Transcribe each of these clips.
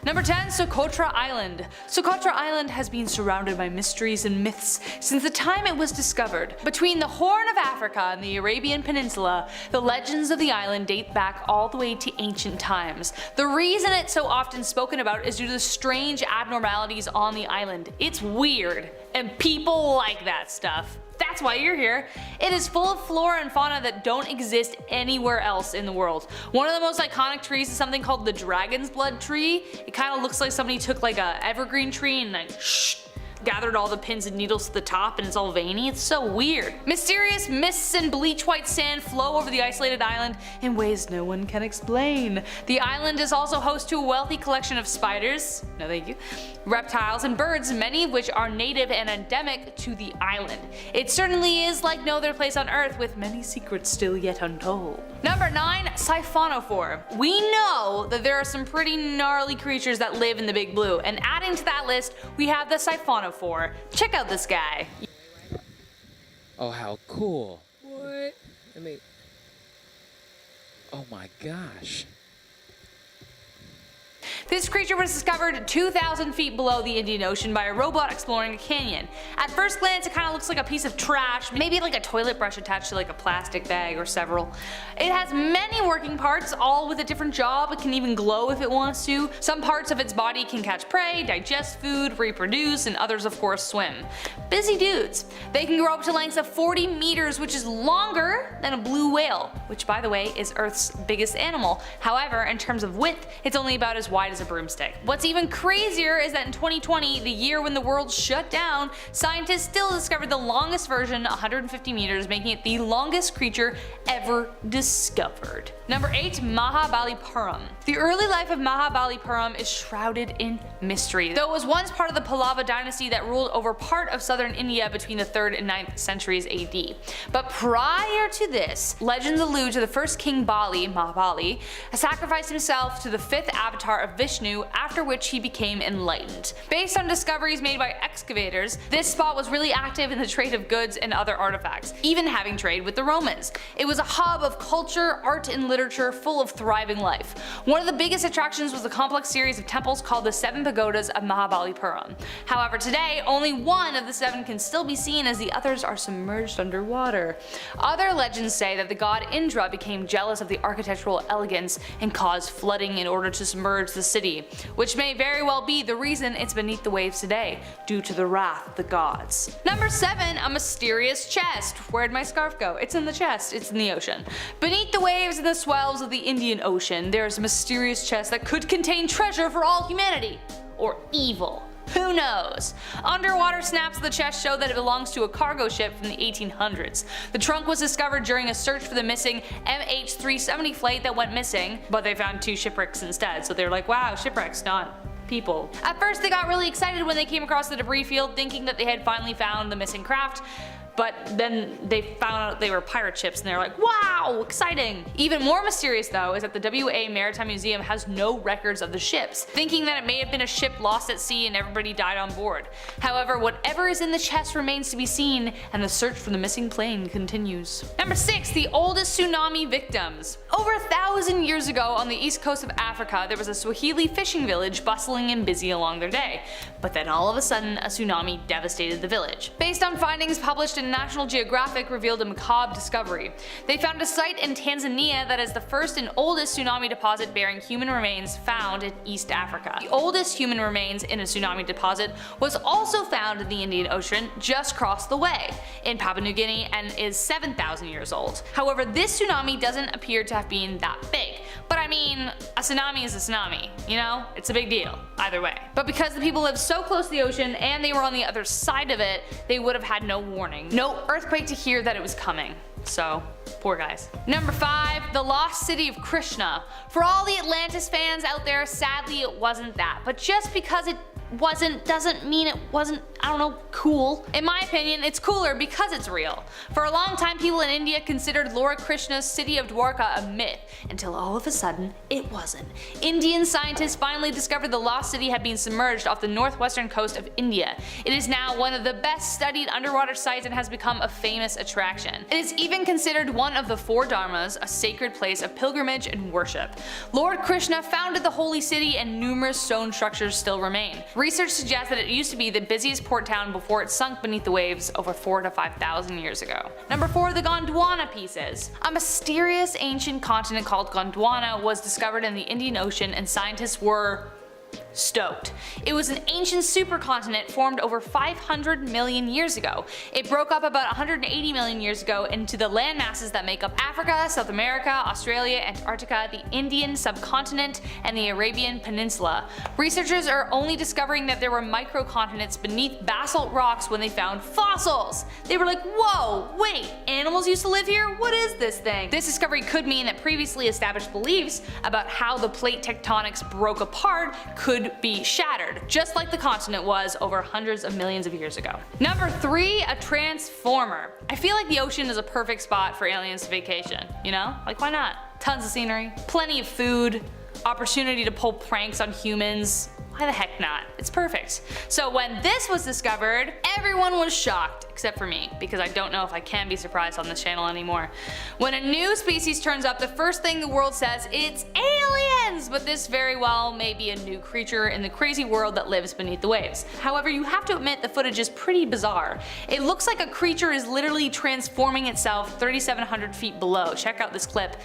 Number 10. Socotra Island. Socotra Island has been surrounded by mysteries and myths since the time it was discovered. Between the Horn of Africa and the Arabian Peninsula, the legends of the island date back all the way to ancient times. The reason it's so often spoken about is due to the strange abnormalities on the island. It's weird, and people like that stuff. That's why you're here. It is full of flora and fauna that don't exist anywhere else in the world. One of the most iconic trees is something called the dragon's blood tree. It kind of looks like somebody took like a evergreen tree and like gathered all the pins and needles to the top and it's all veiny. It's so weird. Mysterious mists and bleach white sand flow over the isolated island in ways no one can explain. The island is also host to a wealthy collection of spiders, no thank you, reptiles and birds, many of which are native and endemic to the island. It certainly is like no other place on Earth, with many secrets still yet untold. Number 9. Siphonophore. We know that there are some pretty gnarly creatures that live in the Big Blue, and adding to that list we have the Siphonophore. Check out this guy. Oh, how cool. What? I mean, oh my gosh. This creature was discovered 2,000 feet below the Indian Ocean by a robot exploring a canyon. At first glance it kind of looks like a piece of trash, maybe like a toilet brush attached to like a plastic bag or several. It has many working parts, all with a different job. It can even glow if it wants to. Some parts of its body can catch prey, digest food, reproduce, and others of course swim. Busy dudes. They can grow up to lengths of 40 meters, which is longer than a blue whale, which by the way is Earth's biggest animal. However, in terms of width, it's only about as wide as a broomstick. What's even crazier is that in 2020, the year when the world shut down, scientists still discovered the longest version, 150 meters, making it the longest creature ever discovered. Number 8. Mahabalipuram. The early life of Mahabalipuram is shrouded in mystery. Though it was once part of the Pallava dynasty that ruled over part of southern India between the 3rd and 9th centuries AD. But prior to this, legends allude to the first king Bali, Mahabali, sacrificed himself to the 5th avatar of Vishnu, after which he became enlightened. Based on discoveries made by excavators, this spot was really active in the trade of goods and other artifacts, even having trade with the Romans. It was a hub of culture, art, and literature full of thriving life. One of the biggest attractions was the complex series of temples called the 7 pagodas of Mahabalipuram. However, today only one of the 7 can still be seen, as the others are submerged underwater. Other legends say that the god Indra became jealous of the architectural elegance and caused flooding in order to submerge the city, which may very well be the reason it's beneath the waves today, due to the wrath of the gods. Number 7. A mysterious chest. Where'd my scarf go? It's in the chest, it's in the ocean. Beneath the waves and the swells of the Indian Ocean, there is a mysterious chest that could contain treasure for all humanity. Or evil. Who knows? Underwater snaps of the chest show that it belongs to a cargo ship from the 1800s. The trunk was discovered during a search for the missing MH370 flight that went missing, but they found 2 shipwrecks instead, so they're like, wow, shipwrecks, not people. At first they got really excited when they came across the debris field, thinking that they had finally found the missing craft. But then they found out they were pirate ships and they're like, wow, exciting! Even more mysterious though is that the WA Maritime Museum has no records of the ships, thinking that it may have been a ship lost at sea and everybody died on board. However, whatever is in the chest remains to be seen, and the search for the missing plane continues. Number 6. The oldest tsunami victims. Over 1,000 years ago on the east coast of Africa, there was a Swahili fishing village bustling and busy along their day. But then all of a sudden, a tsunami devastated the village. Based on findings published in National Geographic, revealed a macabre discovery. They found a site in Tanzania that is the first and oldest tsunami deposit bearing human remains found in East Africa. The oldest human remains in a tsunami deposit was also found in the Indian Ocean just across the way, in Papua New Guinea, and is 7,000 years old. However, this tsunami doesn't appear to have been that big. But I mean, a tsunami is a tsunami, you know? It's a big deal, either way. But because the people lived so close to the ocean and they were on the other side of it, they would have had no warning. No earthquake to hear that it was coming. So, poor guys. Number 5. The lost city of Krishna. For all the Atlantis fans out there, sadly it wasn't that. But just because it wasn't doesn't mean it wasn't, I don't know, cool. In my opinion, it's cooler because it's real. For a long time, people in India considered Lord Krishna's city of Dwarka a myth, until all of a sudden, it wasn't. Indian scientists finally discovered the lost city had been submerged off the northwestern coast of India. It is now one of the best studied underwater sites and has become a famous attraction. It is even considered one of the 4 dharmas, a sacred place of pilgrimage and worship. Lord Krishna founded the holy city and numerous stone structures still remain. Research suggests that it used to be the busiest port town before it sunk beneath the waves over 4,000 to 5,000 years ago. Number 4, the Gondwana pieces. A mysterious ancient continent called Gondwana was discovered in the Indian Ocean, and scientists were stoked. It was an ancient supercontinent formed over 500 million years ago. It broke up about 180 million years ago into the landmasses that make up Africa, South America, Australia, Antarctica, the Indian subcontinent, and the Arabian Peninsula. Researchers are only discovering that there were microcontinents beneath basalt rocks when they found fossils. They were like, whoa, wait, animals used to live here? What is this thing? This discovery could mean that previously established beliefs about how the plate tectonics broke apart could be shattered, just like the continent was over hundreds of millions of years ago. Number 3, a transformer. I feel like the ocean is a perfect spot for aliens to vacation, you know? Like, why not? Tons of scenery, plenty of food, opportunity to pull pranks on humans. Why the heck not? It's perfect. So when this was discovered, everyone was shocked, except for me, because I don't know if I can be surprised on this channel anymore. When a new species turns up, the first thing the world says, it's aliens! But this very well may be a new creature in the crazy world that lives beneath the waves. However, you have to admit the footage is pretty bizarre. It looks like a creature is literally transforming itself 3,700 feet below. Check out this clip.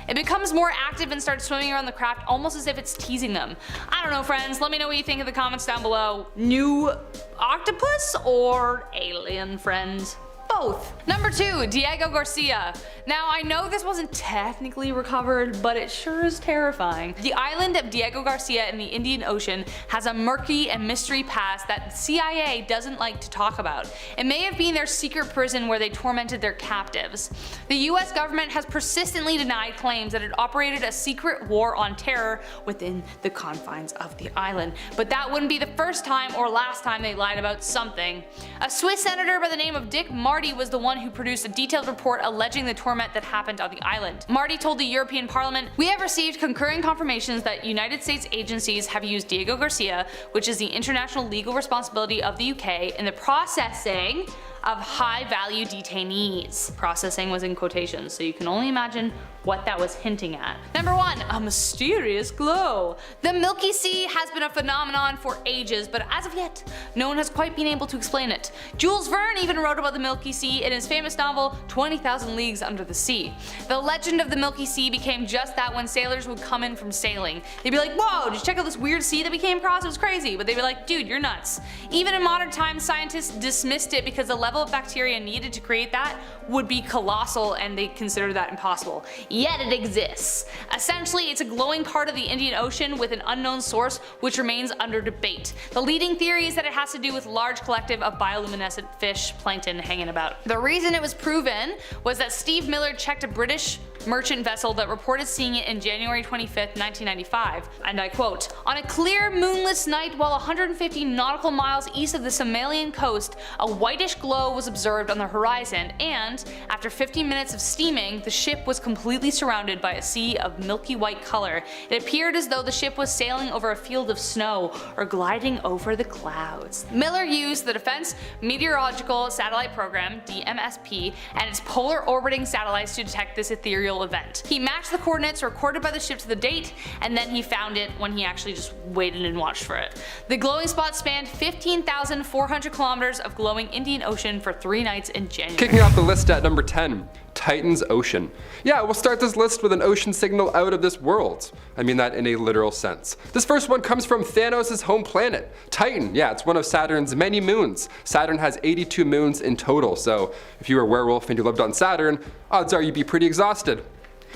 It becomes more active and starts swimming around the craft almost as if it's teasing them. I don't know, friends, let me know what you think in the comments down below. New octopus or alien friend? Both. Number 2, Diego Garcia. Now I know this wasn't technically recovered, but it sure is terrifying. The island of Diego Garcia in the Indian Ocean has a murky and mystery past that the CIA doesn't like to talk about. It may have been their secret prison where they tormented their captives. The US government has persistently denied claims that it operated a secret war on terror within the confines of the island, but that wouldn't be the first time or last time they lied about something. A Swiss senator by the name of Dick Marty was the one who produced a detailed report alleging the torment that happened on the island. Marty told the European Parliament, "We have received concurring confirmations that United States agencies have used Diego Garcia, which is the international legal responsibility of the UK, in the processing of high-value detainees." Processing was in quotations, so you can only imagine what that was hinting at. Number 1, a mysterious glow. The Milky Sea has been a phenomenon for ages, but as of yet, no one has quite been able to explain it. Jules Verne even wrote about the Milky Sea in his famous novel 20,000 Leagues Under the Sea. The legend of the Milky Sea became just that when sailors would come in from sailing. They'd be like, whoa, did you check out this weird sea that we came across? It was crazy. But they'd be like, dude, you're nuts. Even in modern times, scientists dismissed it because the level of bacteria needed to create that would be colossal and they considered that impossible. Yet it exists. Essentially, it's a glowing part of the Indian Ocean with an unknown source which remains under debate. The leading theory is that it has to do with large collective of bioluminescent fish plankton hanging about. The reason it was proven was that Steve Miller checked a British merchant vessel that reported seeing it in January 25th, 1995, and I quote, "On a clear moonless night while 150 nautical miles east of the Somalian coast, a whitish glow was observed on the horizon and, after 15 minutes of steaming, the ship was completely surrounded by a sea of milky white color. It appeared as though the ship was sailing over a field of snow or gliding over the clouds." Miller used the Defense Meteorological Satellite Program, DMSP, and its polar orbiting satellites to detect this ethereal event. He matched the coordinates recorded by the ship to the date, and then he found it when he actually just waited and watched for it. The glowing spot spanned 15,400 kilometers of glowing Indian Ocean for 3 nights in January. Kicking off the list at number 10. Titan's Ocean. Yeah, we'll start this list with an ocean signal out of this world. I mean that in a literal sense. This first one comes from Thanos' home planet, Titan. Yeah, it's one of Saturn's many moons. Saturn has 82 moons in total, so if you were a werewolf and you lived on Saturn, odds are you'd be pretty exhausted.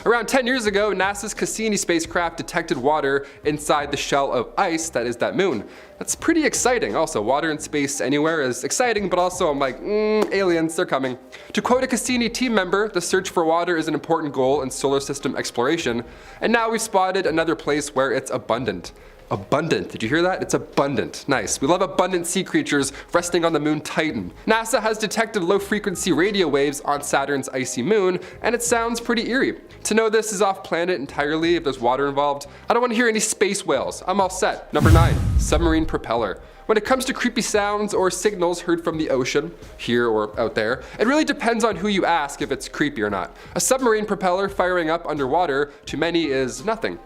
Around 10 years ago, NASA's Cassini spacecraft detected water inside the shell of ice that is that moon. That's pretty exciting. Also, water in space anywhere is exciting, but also I'm like, aliens, they're coming. To quote a Cassini team member, the search for water is an important goal in solar system exploration, and now we've spotted another place where it's abundant. Abundant. Did you hear that? It's abundant. Nice. We love abundant sea creatures resting on the moon Titan. NASA has detected low-frequency radio waves on Saturn's icy moon, and it sounds pretty eerie. To know this is off-planet entirely, if there's water involved, I don't want to hear any space whales. I'm all set. Number 9. Submarine propeller. When it comes to creepy sounds or signals heard from the ocean, here or out there, it really depends on who you ask if it's creepy or not. A submarine propeller firing up underwater, to many, is nothing.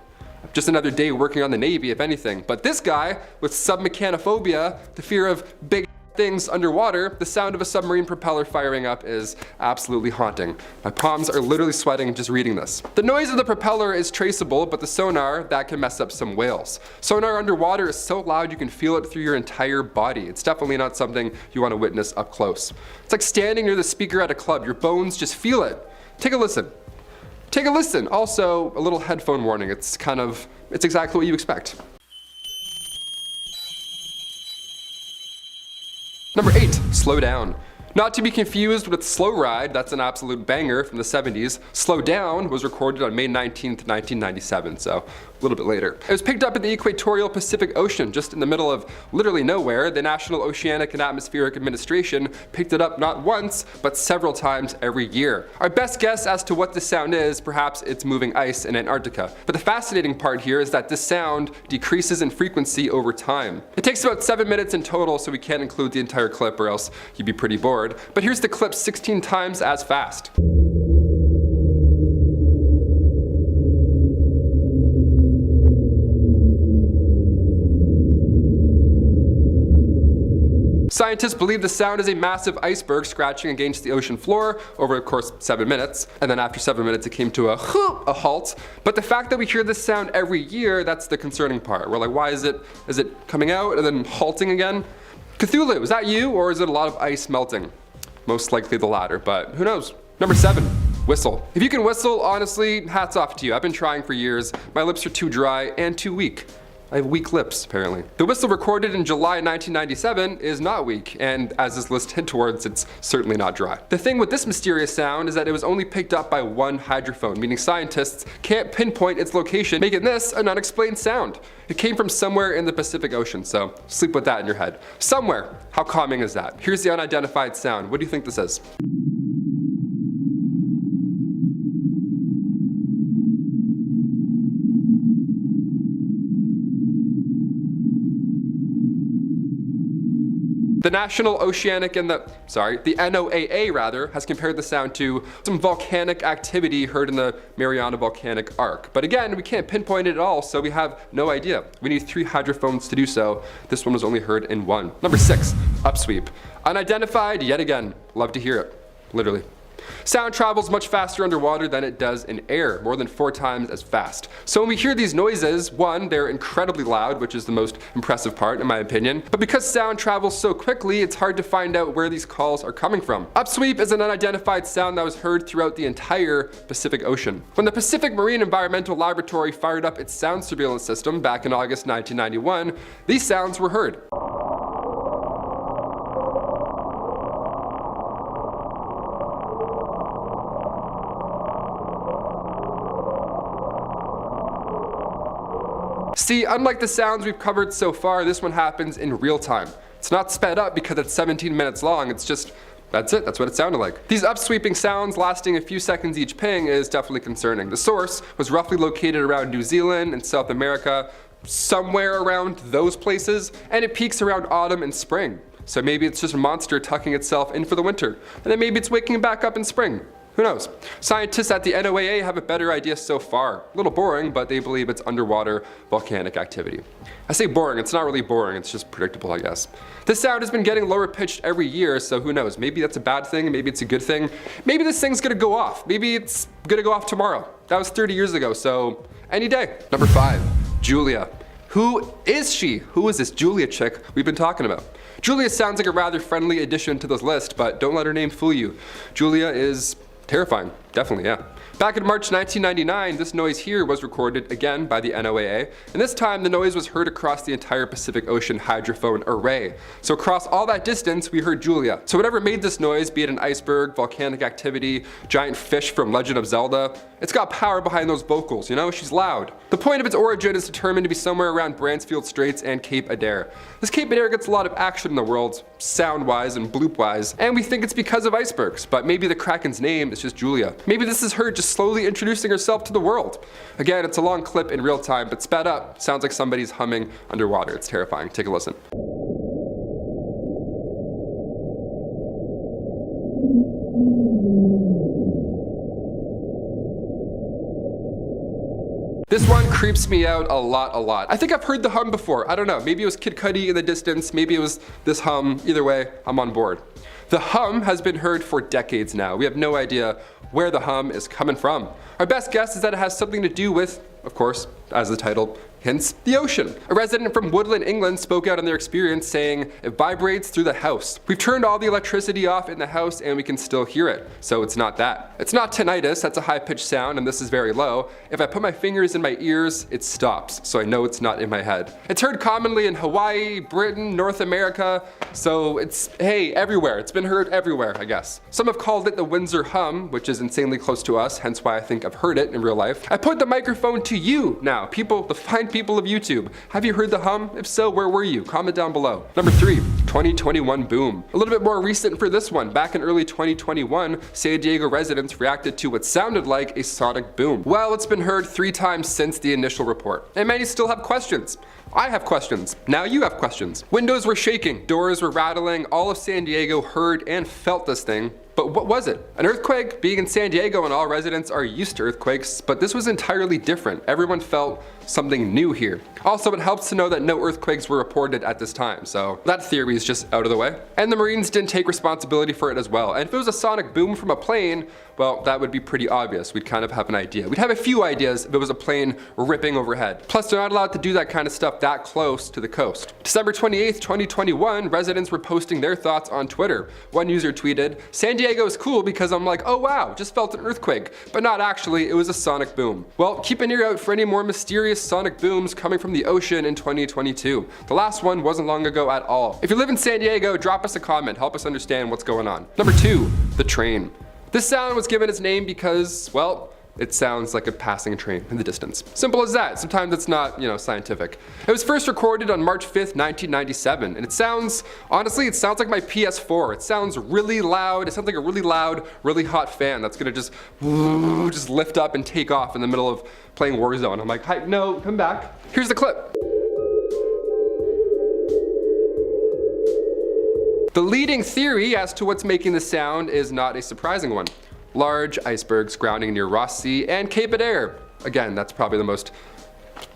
Just another day working on the Navy, if anything. But this guy, with submechanophobia, the fear of big things underwater, the sound of a submarine propeller firing up is absolutely haunting. My palms are literally sweating just reading this. The noise of the propeller is traceable, but the sonar, that can mess up some whales. Sonar underwater is so loud you can feel it through your entire body. It's definitely not something you want to witness up close. It's like standing near the speaker at a club. Your bones just feel it. Take a listen. Take a listen. Also, a little headphone warning. It's exactly what you expect. Number 8, slow down. Not to be confused with Slow Ride, that's an absolute banger from the 70s. Slow Down was recorded on May 19th, 1997, so a little bit later. It was picked up in the equatorial Pacific Ocean, just in the middle of literally nowhere. The National Oceanic and Atmospheric Administration picked it up not once, but several times every year. Our best guess as to what this sound is, perhaps it's moving ice in Antarctica. But the fascinating part here is that this sound decreases in frequency over time. It takes about 7 minutes in total, so we can't include the entire clip or else you'd be pretty bored. But here's the clip 16 times as fast. Scientists believe the sound is a massive iceberg scratching against the ocean floor over, of course, 7 minutes. And then after 7 minutes, it came to a halt. But the fact that we hear this sound every year, that's the concerning part. We're like, why is it coming out and then halting again? Cthulhu, is that you, or is it a lot of ice melting? Most likely the latter, but who knows? Number 7, whistle. If you can whistle, honestly, hats off to you. I've been trying for years. My lips are too dry and too weak. I have weak lips, apparently. The whistle recorded in July 1997 is not weak, and as this list hint towards, it's certainly not dry. The thing with this mysterious sound is that it was only picked up by one hydrophone, meaning scientists can't pinpoint its location, making this an unexplained sound. It came from somewhere in the Pacific Ocean, so sleep with that in your head. Somewhere. How calming is that? Here's the unidentified sound. What do you think this is? The National Oceanic and the NOAA rather, has compared the sound to some volcanic activity heard in the Mariana Volcanic Arc. But again, we can't pinpoint it at all, so we have no idea. We need 3 hydrophones to do so. This one was only heard in 1. Number 6, upsweep. Unidentified yet again. Love to hear it, literally. Sound travels much faster underwater than it does in air, more than 4 times as fast. So when we hear these noises, 1, they're incredibly loud, which is the most impressive part in my opinion. But because sound travels so quickly, it's hard to find out where these calls are coming from. Upsweep is an unidentified sound that was heard throughout the entire Pacific Ocean. When the Pacific Marine Environmental Laboratory fired up its sound surveillance system back in August 1991, these sounds were heard. See, unlike the sounds we've covered so far, this one happens in real time. It's not sped up because it's 17 minutes long, it's just, that's it, that's what it sounded like. These upsweeping sounds lasting a few seconds each ping is definitely concerning. The source was roughly located around New Zealand and South America, somewhere around those places, and it peaks around autumn and spring. So maybe it's just a monster tucking itself in for the winter, and then maybe it's waking back up in spring. Who knows? Scientists at the NOAA have a better idea so far. A little boring, but they believe it's underwater volcanic activity. I say boring, it's not really boring, it's just predictable, I guess. This sound has been getting lower pitched every year, so who knows? Maybe that's a bad thing, maybe it's a good thing. Maybe this thing's gonna go off. Maybe it's gonna go off tomorrow. That was 30 years ago, so any day. Number 5, Julia. Who is she? Who is this Julia chick we've been talking about? Julia sounds like a rather friendly addition to this list, but don't let her name fool you. Julia is terrifying, definitely, yeah. Back in March 1999, this noise here was recorded again by the NOAA, and this time the noise was heard across the entire Pacific Ocean hydrophone array. So across all that distance, we heard Julia. So whatever made this noise, be it an iceberg, volcanic activity, giant fish from Legend of Zelda, it's got power behind those vocals, you know? She's loud. The point of its origin is determined to be somewhere around Bransfield Straits and Cape Adare. This Cape Adare gets a lot of action in the world, sound-wise and bloop-wise, and we think it's because of icebergs, but maybe the Kraken's name is just Julia. Maybe this is her just slowly introducing herself to the world. Again, it's a long clip in real time, but sped up, sounds like somebody's humming underwater. It's terrifying. Take a listen. This one creeps me out a lot. I think I've heard the hum before. I don't know. Maybe it was Kid Cudi in the distance. Maybe it was this hum. Either way, I'm on board. The hum has been heard for decades now. We have no idea where the hum is coming from. Our best guess is that it has something to do with, of course, as the title hints, the ocean. A resident from Woodland, England spoke out on their experience saying, it vibrates through the house. We've turned all the electricity off in the house and we can still hear it. So it's not that. It's not tinnitus, that's a high-pitched sound and this is very low. If I put my fingers in my ears, it stops, so I know it's not in my head. It's heard commonly in Hawaii, Britain, North America, so it's, hey, everywhere. It's been heard everywhere, I guess. Some have called it the Windsor hum, which is insanely close to us, hence why I think I've heard it in real life. I put the microphone to you now, people, the fine people of YouTube. Have you heard the hum? If so, where were you? Comment down below. Number 3, 2021 boom. A little bit more recent for this one. Back in early 2021, San Diego residents reacted to what sounded like a sonic boom. Well, it's been heard 3 times since the initial report, and many still have questions. I have questions. Now you have questions. Windows were shaking, doors were rattling, all of San Diego heard and felt this thing. But what was it? An earthquake? Being in San Diego and all residents are used to earthquakes, but this was entirely different. Everyone felt something new here. Also, it helps to know that no earthquakes were reported at this time, so that theory is just out of the way. And the Marines didn't take responsibility for it as well. And if it was a sonic boom from a plane, well, that would be pretty obvious. We'd kind of have an idea. We'd have a few ideas if it was a plane ripping overhead. Plus, they're not allowed to do that kind of stuff that close to the coast. December 28th, 2021, residents were posting their thoughts on Twitter. One user tweeted, San Diego is cool because I'm like, oh wow, just felt an earthquake. But not actually, it was a sonic boom. Well, keep an ear out for any more mysterious sonic booms coming from the ocean in 2022. The last one wasn't long ago at all. If you live in San Diego, drop us a comment, help us understand what's going on. Number 2, the train. This sound was given its name because, well, it sounds like a passing train in the distance. Simple as that. Sometimes it's not, scientific. It was first recorded on March 5th, 1997, and it sounds, honestly, it sounds like my PS4. It sounds really loud. It sounds like a really loud, really hot fan that's gonna just lift up and take off in the middle of playing Warzone. I'm like, hi, no, come back. Here's the clip. The leading theory as to what's making the sound is not a surprising one. Large icebergs grounding near Ross Sea and Cape Adare. Again, that's probably the most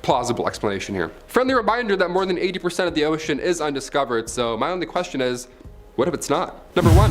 plausible explanation here. Friendly reminder that more than 80% of the ocean is undiscovered, so my only question is, what if it's not? Number 1,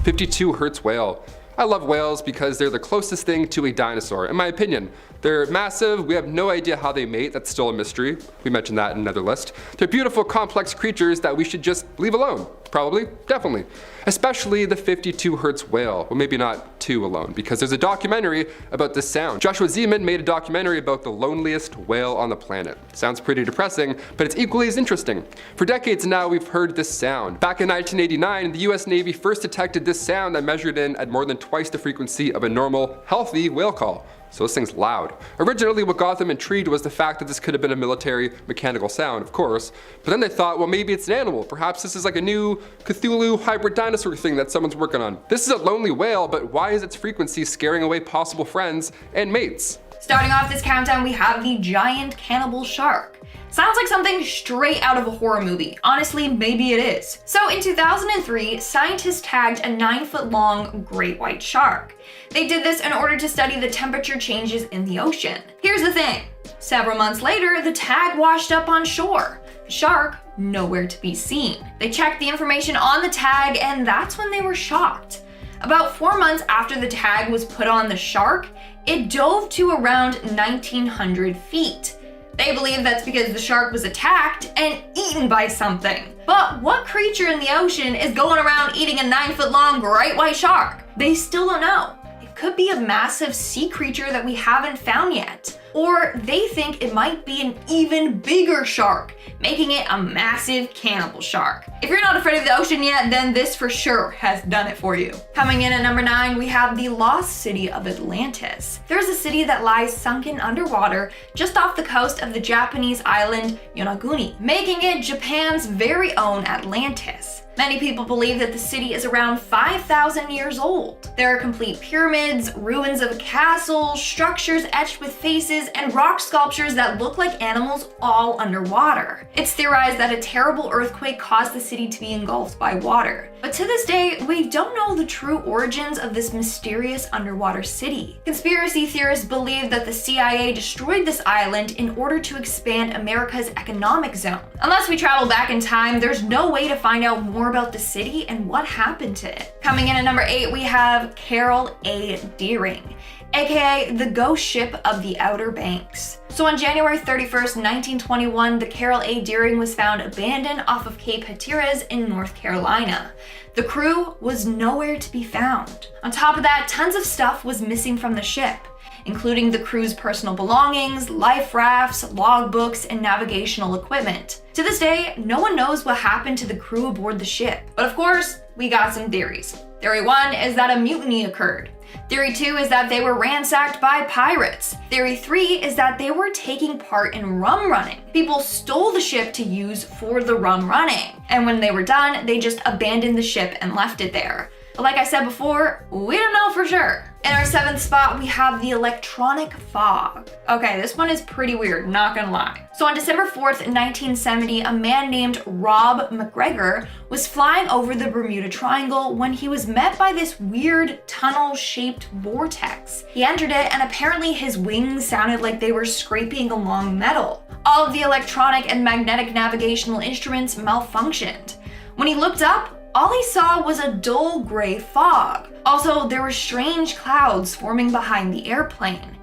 52 Hertz whale. I love whales because they're the closest thing to a dinosaur, in my opinion. They're massive, we have no idea how they mate, that's still a mystery. We mentioned that in another list. They're beautiful, complex creatures that we should just leave alone. Probably, definitely. Especially the 52 Hertz whale. Well, maybe not 2 alone, because there's a documentary about this sound. Joshua Zeman made a documentary about the loneliest whale on the planet. Sounds pretty depressing, but it's equally as interesting. For decades now, we've heard this sound. Back in 1989, the US Navy first detected this sound that measured in at more than twice the frequency of a normal, healthy whale call. So this thing's loud. Originally, what got them intrigued was the fact that this could have been a military mechanical sound, of course. But then they thought, well, maybe it's an animal. Perhaps this is like a new Cthulhu hybrid dinosaur thing that someone's working on. This is a lonely whale, but why is its frequency scaring away possible friends and mates? Starting off this countdown, we have the giant cannibal shark. Sounds like something straight out of a horror movie. Honestly, maybe it is. So in 2003, scientists tagged a 9-foot-long great white shark. They did this in order to study the temperature changes in the ocean. Here's the thing. Several months later, the tag washed up on shore. The shark, nowhere to be seen. They checked the information on the tag, and that's when they were shocked. About 4 months after the tag was put on the shark, it dove to around 1,900 feet. They believe that's because the shark was attacked and eaten by something. But what creature in the ocean is going around eating a 9-foot-long great white shark? They still don't know. It could be a massive sea creature that we haven't found yet. Or they think it might be an even bigger shark, making it a massive cannibal shark. If you're not afraid of the ocean yet, then this for sure has done it for you. Coming in at number 9, we have the lost city of Atlantis. There's a city that lies sunken underwater just off the coast of the Japanese island Yonaguni, making it Japan's very own Atlantis. Many people believe that the city is around 5,000 years old. There are complete pyramids, ruins of a castle, structures etched with faces, and rock sculptures that look like animals all underwater. It's theorized that a terrible earthquake caused the city to be engulfed by water. But to this day, we don't know the true origins of this mysterious underwater city. Conspiracy theorists believe that the CIA destroyed this island in order to expand America's economic zone. Unless we travel back in time, there's no way to find out more about the city and what happened to it. Coming in at number 8, we have Carol A. Deering, aka the ghost ship of the Outer Banks. So on January 31st, 1921, the Carol A. Deering was found abandoned off of Cape Hatteras in North Carolina. The crew was nowhere to be found. On top of that, tons of stuff was missing from the ship, including the crew's personal belongings, life rafts, logbooks, and navigational equipment. To this day, no one knows what happened to the crew aboard the ship. But of course, we got some theories. Theory 1 is that a mutiny occurred. Theory 2 is that they were ransacked by pirates. Theory 3 is that they were taking part in rum running. People stole the ship to use for the rum running. And when they were done, they just abandoned the ship and left it there. But like I said before, we don't know for sure. In our 7th spot, we have the electronic fog. Okay, this one is pretty weird, not gonna lie. So on December 4th, 1970, a man named Rob McGregor was flying over the Bermuda Triangle when he was met by this weird tunnel-shaped vortex. He entered it, and apparently his wings sounded like they were scraping along metal. All of the electronic and magnetic navigational instruments malfunctioned. When he looked up, all he saw was a dull gray fog. Also, there were strange clouds forming behind the airplane.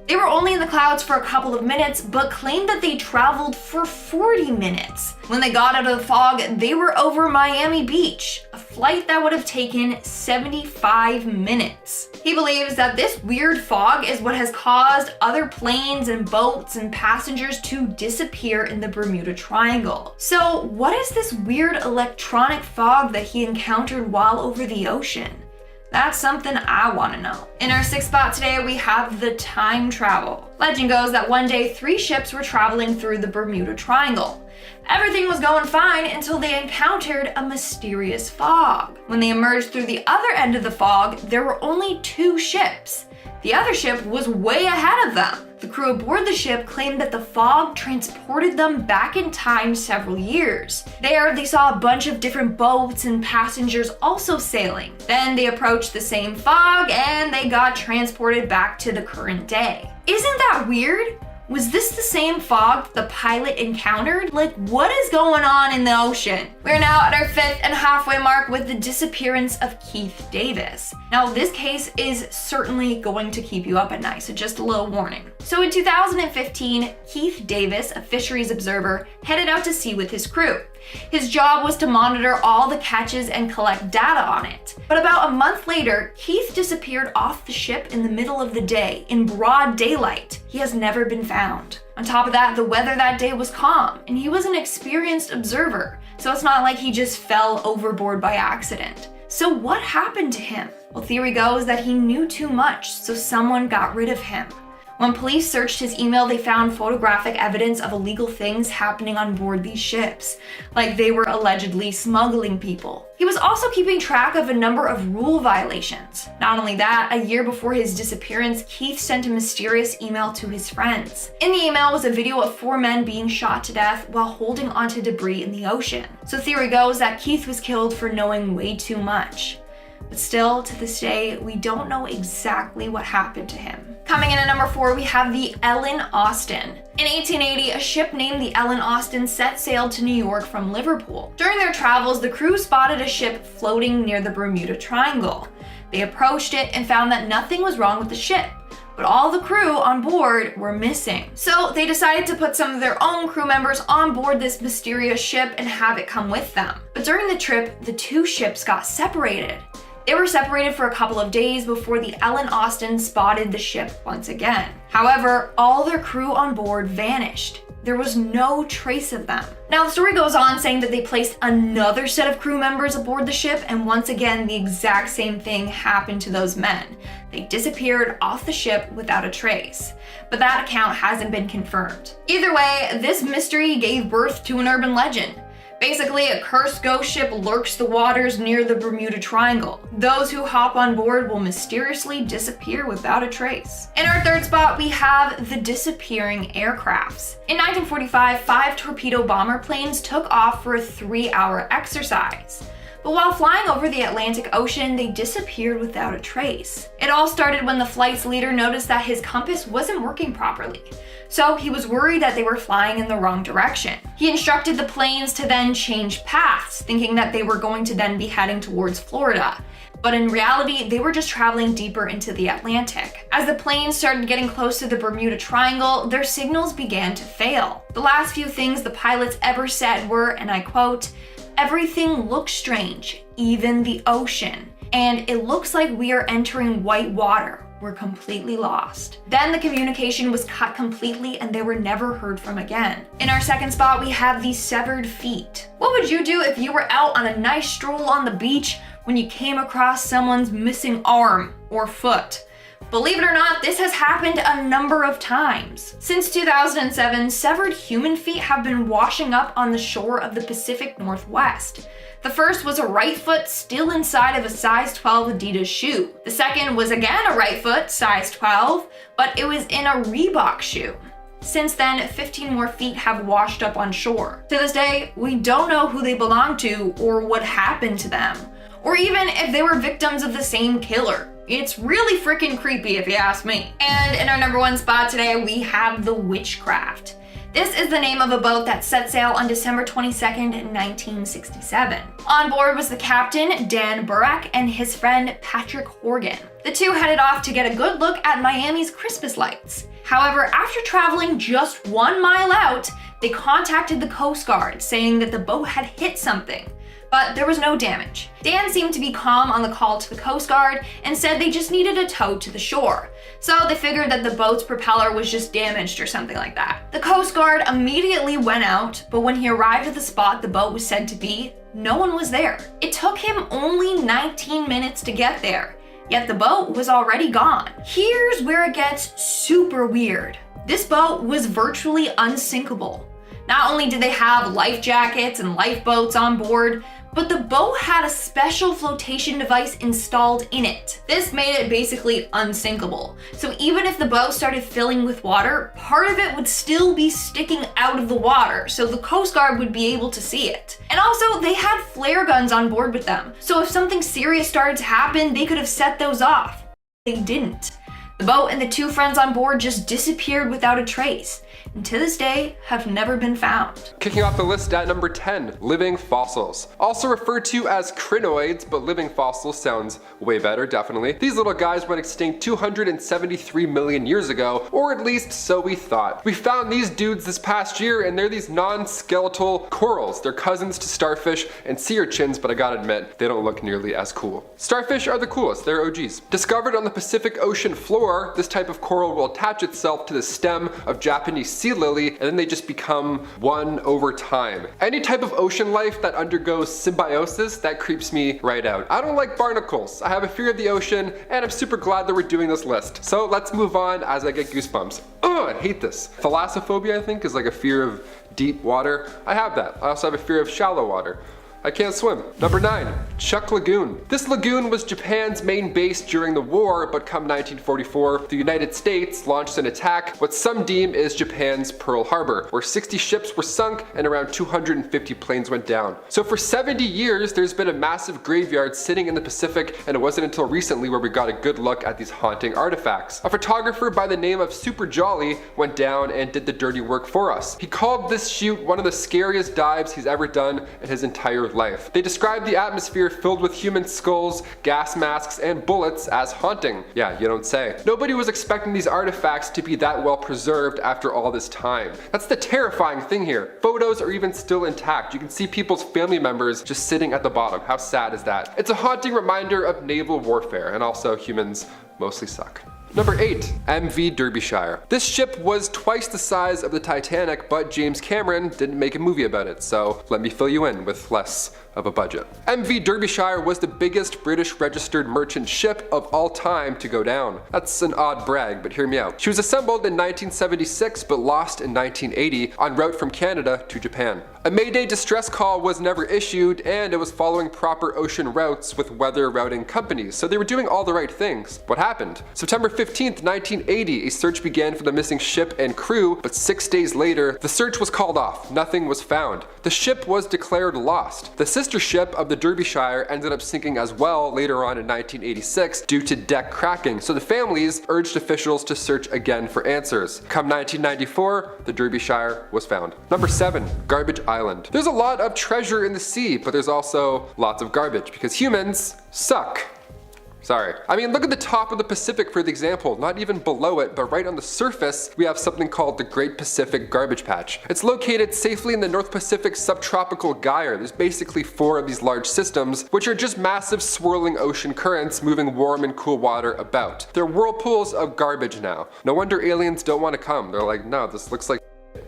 They were only in the clouds for a couple of minutes, but claimed that they traveled for 40 minutes. When they got out of the fog, they were over Miami Beach, a flight that would have taken 75 minutes. He believes that this weird fog is what has caused other planes and boats and passengers to disappear in the Bermuda Triangle. So what is this weird electronic fog that he encountered while over the ocean? That's something I want to know. In our 6th spot today, we have the time travel. Legend goes that one day 3 ships were traveling through the Bermuda Triangle. Everything was going fine until they encountered a mysterious fog. When they emerged through the other end of the fog, there were only 2 ships. The other ship was way ahead of them. The crew aboard the ship claimed that the fog transported them back in time several years. There, they saw a bunch of different boats and passengers also sailing. Then they approached the same fog and they got transported back to the current day. Isn't that weird? Was this the same fog the pilot encountered? Like, what is going on in the ocean? We're now at our 5th and halfway mark with the disappearance of Keith Davis. Now, this case is certainly going to keep you up at night, so just a little warning. So in 2015, Keith Davis, a fisheries observer, headed out to sea with his crew. His job was to monitor all the catches and collect data on it. But about a month later, Keith disappeared off the ship in the middle of the day, in broad daylight. He has never been found. On top of that, the weather that day was calm, and he was an experienced observer, so it's not like he just fell overboard by accident. So what happened to him? Well, theory goes that he knew too much, so someone got rid of him. When police searched his email, they found photographic evidence of illegal things happening on board these ships, like they were allegedly smuggling people. He was also keeping track of a number of rule violations. Not only that, a year before his disappearance, Keith sent a mysterious email to his friends. In the email was a video of 4 men being shot to death while holding onto debris in the ocean. So theory goes that Keith was killed for knowing way too much. But still, to this day, we don't know exactly what happened to him. Coming in at number 4, we have the Ellen Austin. In 1880, a ship named the Ellen Austin set sail to New York from Liverpool. During their travels, the crew spotted a ship floating near the Bermuda Triangle. They approached it and found that nothing was wrong with the ship, but all the crew on board were missing. So they decided to put some of their own crew members on board this mysterious ship and have it come with them. But during the trip, the 2 ships got separated. They were separated for a couple of days before the Ellen Austin spotted the ship once again. However, all their crew on board vanished. There was no trace of them. Now, the story goes on saying that they placed another set of crew members aboard the ship, and once again, the exact same thing happened to those men. They disappeared off the ship without a trace. But that account hasn't been confirmed. Either way, this mystery gave birth to an urban legend. Basically, a cursed ghost ship lurks the waters near the Bermuda Triangle. Those who hop on board will mysteriously disappear without a trace. In our third spot, we have the disappearing aircrafts. In 1945, 5 torpedo bomber planes took off for a 3-hour exercise. But while flying over the Atlantic Ocean, they disappeared without a trace. It all started when the flight's leader noticed that his compass wasn't working properly. So he was worried that they were flying in the wrong direction. He instructed the planes to then change paths, thinking that they were going to then be heading towards Florida. But in reality, they were just traveling deeper into the Atlantic. As the planes started getting close to the Bermuda Triangle, their signals began to fail. The last few things the pilots ever said were, and I quote, "Everything looks strange, even the ocean. And it looks like we are entering white water. We're completely lost." Then the communication was cut completely and they were never heard from again. In our second spot, we have the severed feet. What would you do if you were out on a nice stroll on the beach when you came across someone's missing arm or foot? Believe it or not, this has happened a number of times. Since 2007, severed human feet have been washing up on the shore of the Pacific Northwest. The first was a right foot still inside of a size 12 Adidas shoe. The second was again a right foot, size 12, but it was in a Reebok shoe. Since then, 15 more feet have washed up on shore. To this day, we don't know who they belong to or what happened to them, or even if they were victims of the same killer. It's really freaking creepy if you ask me. And in our number 1 spot today, we have the Witchcraft. This is the name of a boat that set sail on December 22nd, 1967. On board was the captain, Dan Burrack, and his friend, Patrick Horgan. The two headed off to get a good look at Miami's Christmas lights. However, after traveling just 1 mile out, they contacted the Coast Guard, saying that the boat had hit something. But there was no damage. Dan seemed to be calm on the call to the Coast Guard and said they just needed a tow to the shore. So they figured that the boat's propeller was just damaged or something like that. The Coast Guard immediately went out, but when he arrived at the spot the boat was said to be, no one was there. It took him only 19 minutes to get there, yet the boat was already gone. Here's where it gets super weird. This boat was virtually unsinkable. Not only did they have life jackets and lifeboats on board, but the boat had a special flotation device installed in it. This made it basically unsinkable. So even if the boat started filling with water, part of it would still be sticking out of the water, so the Coast Guard would be able to see it. And also, they had flare guns on board with them, so if something serious started to happen, they could have set those off. They didn't. The boat and the 2 friends on board just disappeared without a trace, and to this day have never been found. Kicking off the list at number 10, living fossils. Also referred to as crinoids, but living fossils sounds way better, definitely. These little guys went extinct 273 million years ago, or at least so we thought. We found these dudes this past year, and they're these non-skeletal corals. They're cousins to starfish and sea urchins, but I gotta admit, they don't look nearly as cool. Starfish are the coolest, they're OGs. Discovered on the Pacific Ocean floor, this type of coral will attach itself to the stem of Japanese sea lily, and then they just become one over time. Any type of ocean life that undergoes symbiosis, that creeps me right out. I don't like barnacles. I have a fear of the ocean, and I'm super glad that we're doing this list. So let's move on as I get goosebumps. I hate this. Thalassophobia, I think, is like a fear of deep water. I have that. I also have a fear of shallow water. I can't swim. Number 9, Chuck Lagoon. This lagoon was Japan's main base during the war, but come 1944, the United States launched an attack, what some deem is Japan's Pearl Harbor, where 60 ships were sunk and around 250 planes went down. So for 70 years, there's been a massive graveyard sitting in the Pacific, and it wasn't until recently where we got a good look at these haunting artifacts. A photographer by the name of Super Jolly went down and did the dirty work for us. He called this shoot one of the scariest dives he's ever done in his entire of life. They described the atmosphere filled with human skulls, gas masks, and bullets as haunting. Yeah, you don't say. Nobody was expecting these artifacts to be that well preserved after all this time. That's the terrifying thing here. Photos are even still intact. You can see people's family members just sitting at the bottom. How sad is that? It's a haunting reminder of naval warfare, and also humans mostly suck. Number 8, MV Derbyshire. This ship was twice the size of the Titanic, but James Cameron didn't make a movie about it, so let me fill you in with less of a budget. MV Derbyshire was the biggest British registered merchant ship of all time to go down. That's an odd brag, but hear me out. She was assembled in 1976 but lost in 1980 en route from Canada to Japan. A Mayday distress call was never issued, and it was following proper ocean routes with weather routing companies, so they were doing all the right things. What happened? September 15th, 1980, a search began for the missing ship and crew, but 6 days later, the search was called off. Nothing was found. The ship was declared lost. The sister ship of the Derbyshire ended up sinking as well later on in 1986 due to deck cracking, so the families urged officials to search again for answers. Come 1994, the Derbyshire was found. Number 7, Garbage Island. There's a lot of treasure in the sea, but there's also lots of garbage because humans suck. Sorry. I mean, look at the top of the Pacific for the example, not even below it, but right on the surface, we have something called the Great Pacific Garbage Patch. It's located safely in the North Pacific subtropical gyre. There's basically 4 of these large systems, which are just massive swirling ocean currents moving warm and cool water about. They're whirlpools of garbage now. No wonder aliens don't want to come. They're like, no, this looks like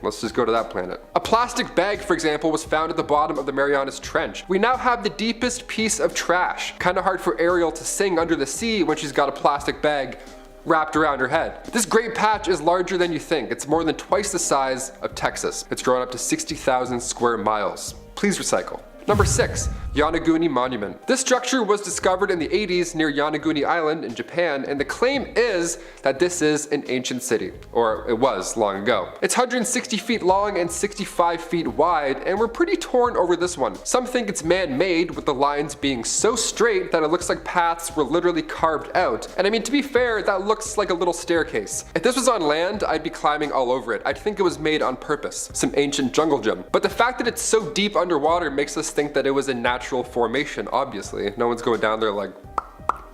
let's just go to that planet. A plastic bag, for example, was found at the bottom of the Marianas Trench. We now have the deepest piece of trash. Kinda hard for Ariel to sing under the sea when she's got a plastic bag wrapped around her head. This great patch is larger than you think. It's more than twice the size of Texas. It's grown up to 60,000 square miles. Please recycle. Number 6, Yonaguni Monument. This structure was discovered in the 80s near Yonaguni Island in Japan, and the claim is that this is an ancient city, or it was long ago. It's 160 feet long and 65 feet wide, and we're pretty torn over this one. Some think it's man-made, with the lines being so straight that it looks like paths were literally carved out. And I mean, to be fair, that looks like a little staircase. If this was on land, I'd be climbing all over it. I'd think it was made on purpose, some ancient jungle gym. But the fact that it's so deep underwater makes us think that it was a natural formation, obviously. No one's going down there like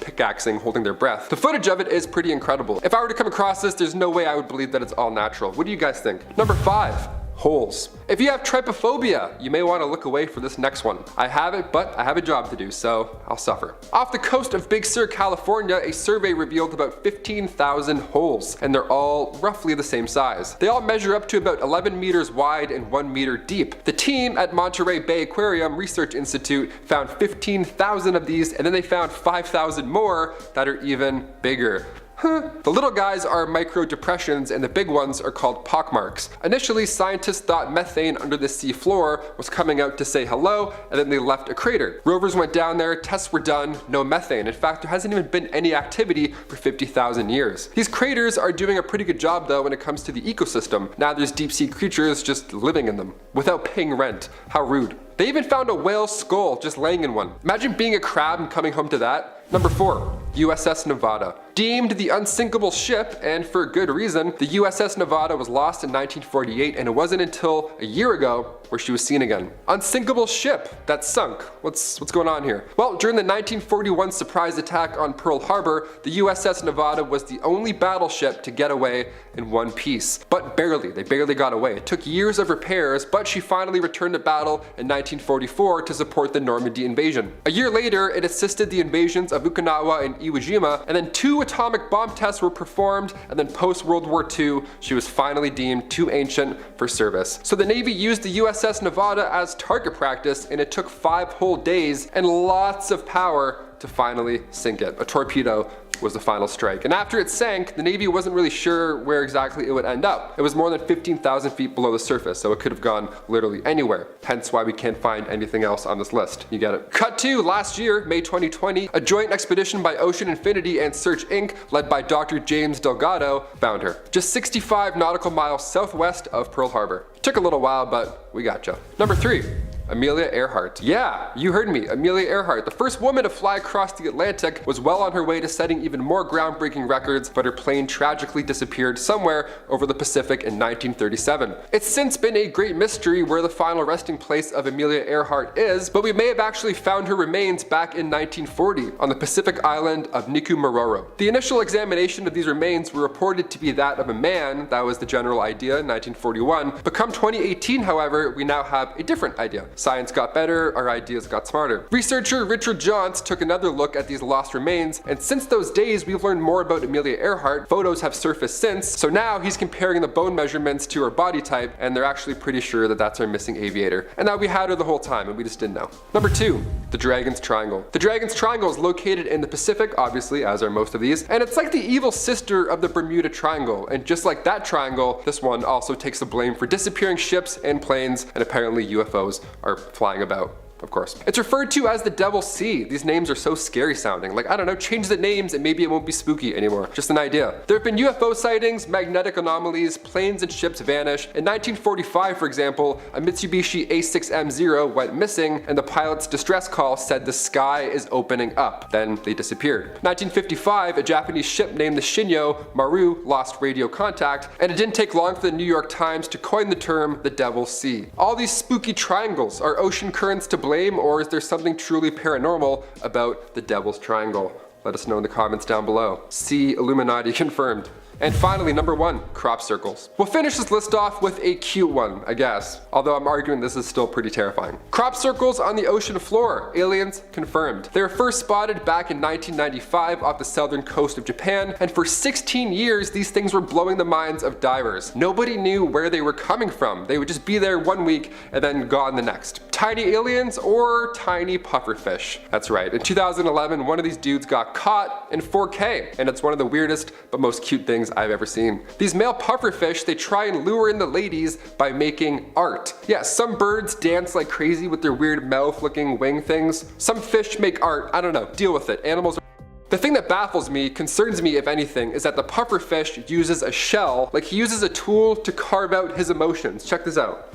pickaxing, holding their breath. The footage of it is pretty incredible. If I were to come across this, there's no way I would believe that it's all natural. What do you guys think? Number 5, holes. If you have trypophobia, you may want to look away for this next one. I have it, but I have a job to do, so I'll suffer. Off the coast of Big Sur, California, a survey revealed about 15,000 holes, and they're all roughly the same size. They all measure up to about 11 meters wide and 1 meter deep. The team at Monterey Bay Aquarium Research Institute found 15,000 of these, and then they found 5,000 more that are even bigger. The little guys are micro depressions and the big ones are called pockmarks. Initially, scientists thought methane under the sea floor was coming out to say hello, and then they left a crater. Rovers went down there, tests were done, no methane. In fact, there hasn't even been any activity for 50,000 years. These craters are doing a pretty good job though when it comes to the ecosystem. Now there's deep sea creatures just living in them without paying rent. How rude. They even found a whale skull just laying in one. Imagine being a crab and coming home to that. Number 4, USS Nevada. Deemed the unsinkable ship, and for good reason, the USS Nevada was lost in 1948, and it wasn't until a year ago where she was seen again. Unsinkable ship that sunk. What's going on here? Well, during the 1941 surprise attack on Pearl Harbor, the USS Nevada was the only battleship to get away in one piece. But barely, they barely got away. It took years of repairs, but she finally returned to battle in 1944 to support the Normandy invasion. A year later, it assisted the invasions of Okinawa and Iwo Jima, and then 2 atomic bomb tests were performed, and then post-World War II, she was finally deemed too ancient for service. So the Navy used the USS Nevada as target practice, and it took 5 whole days and lots of power to finally sink it. A torpedo was the final strike. And after it sank, the Navy wasn't really sure where exactly it would end up. It was more than 15,000 feet below the surface, so it could have gone literally anywhere. Hence why we can't find anything else on this list. You get it. Cut to last year, May 2020, a joint expedition by Ocean Infinity and Search Inc., led by Dr. James Delgado, found her. Just 65 nautical miles southwest of Pearl Harbor. Took a little while, but we gotcha. Number 3. Amelia Earhart. Yeah, you heard me, Amelia Earhart. The first woman to fly across the Atlantic, was well on her way to setting even more groundbreaking records, but her plane tragically disappeared somewhere over the Pacific in 1937. It's since been a great mystery where the final resting place of Amelia Earhart is, but we may have actually found her remains back in 1940 on the Pacific island of Niku-Maroro. The initial examination of these remains were reported to be that of a man. That was the general idea in 1941. But come 2018, however, we now have a different idea. Science got better, our ideas got smarter. Researcher Richard Johns took another look at these lost remains, and since those days we've learned more about Amelia Earhart. Photos have surfaced since, so now he's comparing the bone measurements to her body type, and they're actually pretty sure that that's our missing aviator. And that we had her the whole time and we just didn't know. Number 2, the Dragon's Triangle. The Dragon's Triangle is located in the Pacific, obviously, as are most of these, and it's like the evil sister of the Bermuda Triangle, and just like that triangle, this one also takes the blame for disappearing ships and planes, and apparently UFOs are flying about. Of course. It's referred to as the Devil's Sea. These names are so scary sounding. Like, I don't know, change the names and maybe it won't be spooky anymore. Just an idea. There have been UFO sightings, magnetic anomalies, planes and ships vanish. In 1945, for example, a Mitsubishi A6M0 went missing and the pilot's distress call said the sky is opening up. Then they disappeared. 1955, a Japanese ship named the Shinyo Maru lost radio contact, and it didn't take long for the New York Times to coin the term the Devil's Sea. All these spooky triangles are ocean currents to blame, or is there something truly paranormal about the Devil's Triangle? Let us know in the comments down below. See Illuminati confirmed. And finally, number 1, crop circles. We'll finish this list off with a cute one, I guess. Although I'm arguing this is still pretty terrifying. Crop circles on the ocean floor. Aliens confirmed. They were first spotted back in 1995 off the southern coast of Japan, and for 16 years these things were blowing the minds of divers. Nobody knew where they were coming from. They would just be there one week and then gone the next. Tiny aliens or tiny pufferfish. That's right. In 2011, one of these dudes got caught in 4K, and it's one of the weirdest but most cute things I've ever seen. These male pufferfish, they try and lure in the ladies by making art. Yeah, some birds dance like crazy with their weird mouth-looking wing things. Some fish make art. I don't know. Deal with it. Animals are... The thing that baffles me, concerns me if anything, is that the pufferfish uses a shell, like he uses a tool to carve out his emotions. Check this out.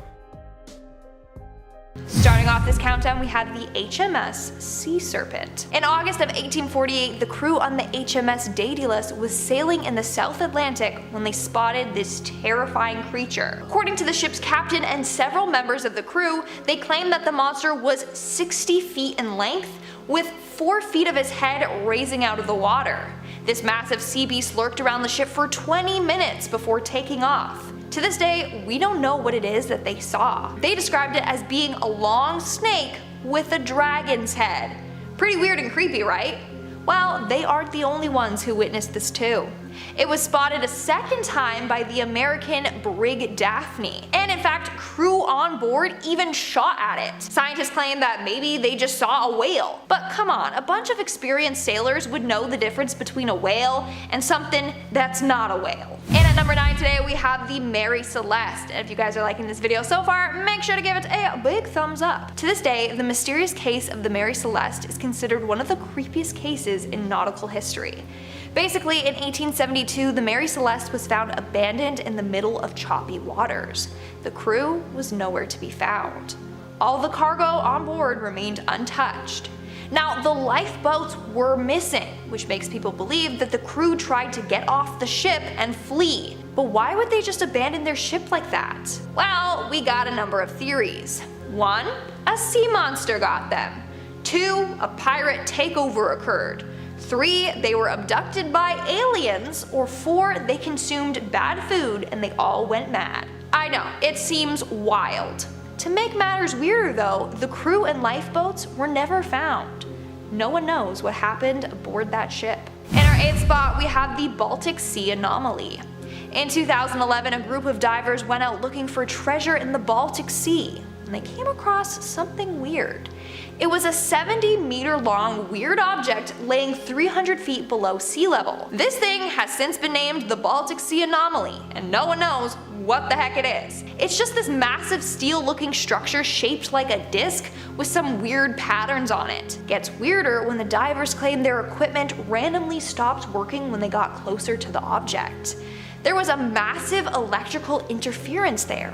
Starting off this countdown, we have the HMS Sea Serpent. In August of 1848, the crew on the HMS Daedalus was sailing in the South Atlantic when they spotted this terrifying creature. According to the ship's captain and several members of the crew, they claimed that the monster was 60 feet in length, with 4 feet of his head raising out of the water. This massive sea beast lurked around the ship for 20 minutes before taking off. To this day, we don't know what it is that they saw. They described it as being a long snake with a dragon's head. Pretty weird and creepy, right? Well, they aren't the only ones who witnessed this too. It was spotted a second time by the American brig Daphne, and in fact, crew on board even shot at it. Scientists claim that maybe they just saw a whale. But come on, a bunch of experienced sailors would know the difference between a whale and something that's not a whale. And at number 9 today, we have the Mary Celeste. And if you guys are liking this video so far, make sure to give it a big thumbs up. To this day, the mysterious case of the Mary Celeste is considered one of the creepiest cases in nautical history. Basically, in 1872, the Mary Celeste was found abandoned in the middle of choppy waters. The crew was nowhere to be found. All the cargo on board remained untouched. Now, the lifeboats were missing, which makes people believe that the crew tried to get off the ship and flee. But why would they just abandon their ship like that? Well, we got a number of theories. 1, a sea monster got them. 2, a pirate takeover occurred. 3, they were abducted by aliens, or 4, they consumed bad food and they all went mad. I know, it seems wild. To make matters weirder though, the crew and lifeboats were never found. No one knows what happened aboard that ship. In our 8th spot, we have the Baltic Sea Anomaly. In 2011, a group of divers went out looking for treasure in the Baltic Sea, and they came across something weird. It was a 70-meter long weird object laying 300 feet below sea level. This thing has since been named the Baltic Sea Anomaly, and no one knows what the heck it is. It's just this massive steel-looking structure shaped like a disc with some weird patterns on it. Gets weirder when the divers claim their equipment randomly stopped working when they got closer to the object. There was a massive electrical interference there.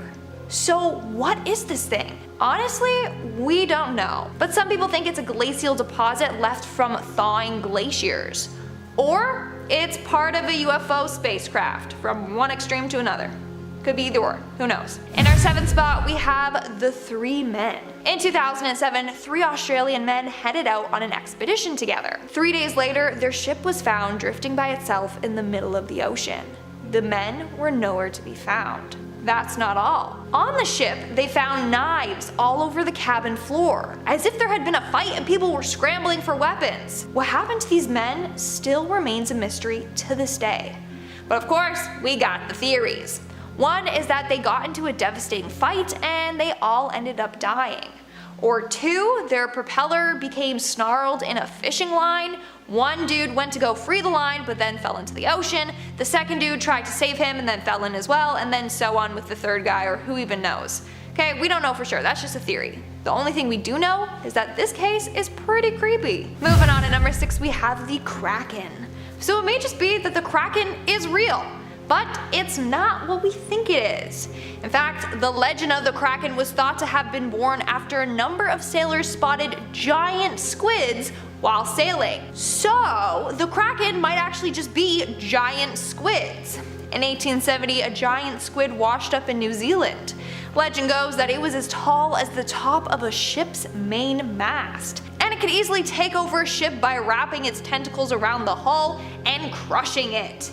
So what is this thing? Honestly, we don't know. But some people think it's a glacial deposit left from thawing glaciers. Or it's part of a UFO spacecraft from one extreme to another. Could be either or, who knows. In our 7th spot, we have the 3 men. In 2007, 3 Australian men headed out on an expedition together. 3 days later, their ship was found drifting by itself in the middle of the ocean. The men were nowhere to be found. That's not all. On the ship, they found knives all over the cabin floor, as if there had been a fight and people were scrambling for weapons. What happened to these men still remains a mystery to this day. But of course, we got the theories. One is that they got into a devastating fight and they all ended up dying. Or 2, their propeller became snarled in a fishing line. One dude went to go free the line but then fell into the ocean. The second dude tried to save him and then fell in as well, and then so on with the third guy, or who even knows. Okay, we don't know for sure, that's just a theory. The only thing we do know is that this case is pretty creepy. Moving on to number 6, we have the Kraken. So it may just be that the Kraken is real, but it's not what we think it is. In fact, the legend of the Kraken was thought to have been born after a number of sailors spotted giant squids while sailing. So the Kraken might actually just be giant squids. In 1870, a giant squid washed up in New Zealand. Legend goes that it was as tall as the top of a ship's main mast, and it could easily take over a ship by wrapping its tentacles around the hull and crushing it.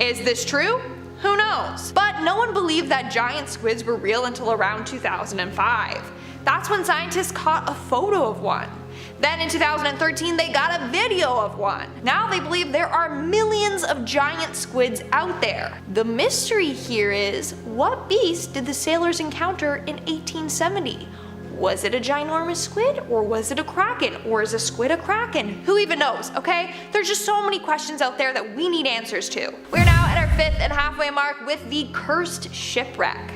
Is this true? Who knows? But no one believed that giant squids were real until around 2005. That's when scientists caught a photo of one. Then in 2013 they got a video of one. Now they believe there are millions of giant squids out there. The mystery here is, what beast did the sailors encounter in 1870? Was it a ginormous squid, or was it a kraken, or is a squid a kraken? Who even knows, okay? There's just so many questions out there that we need answers to. We're now at our 5th and halfway mark with the cursed shipwreck.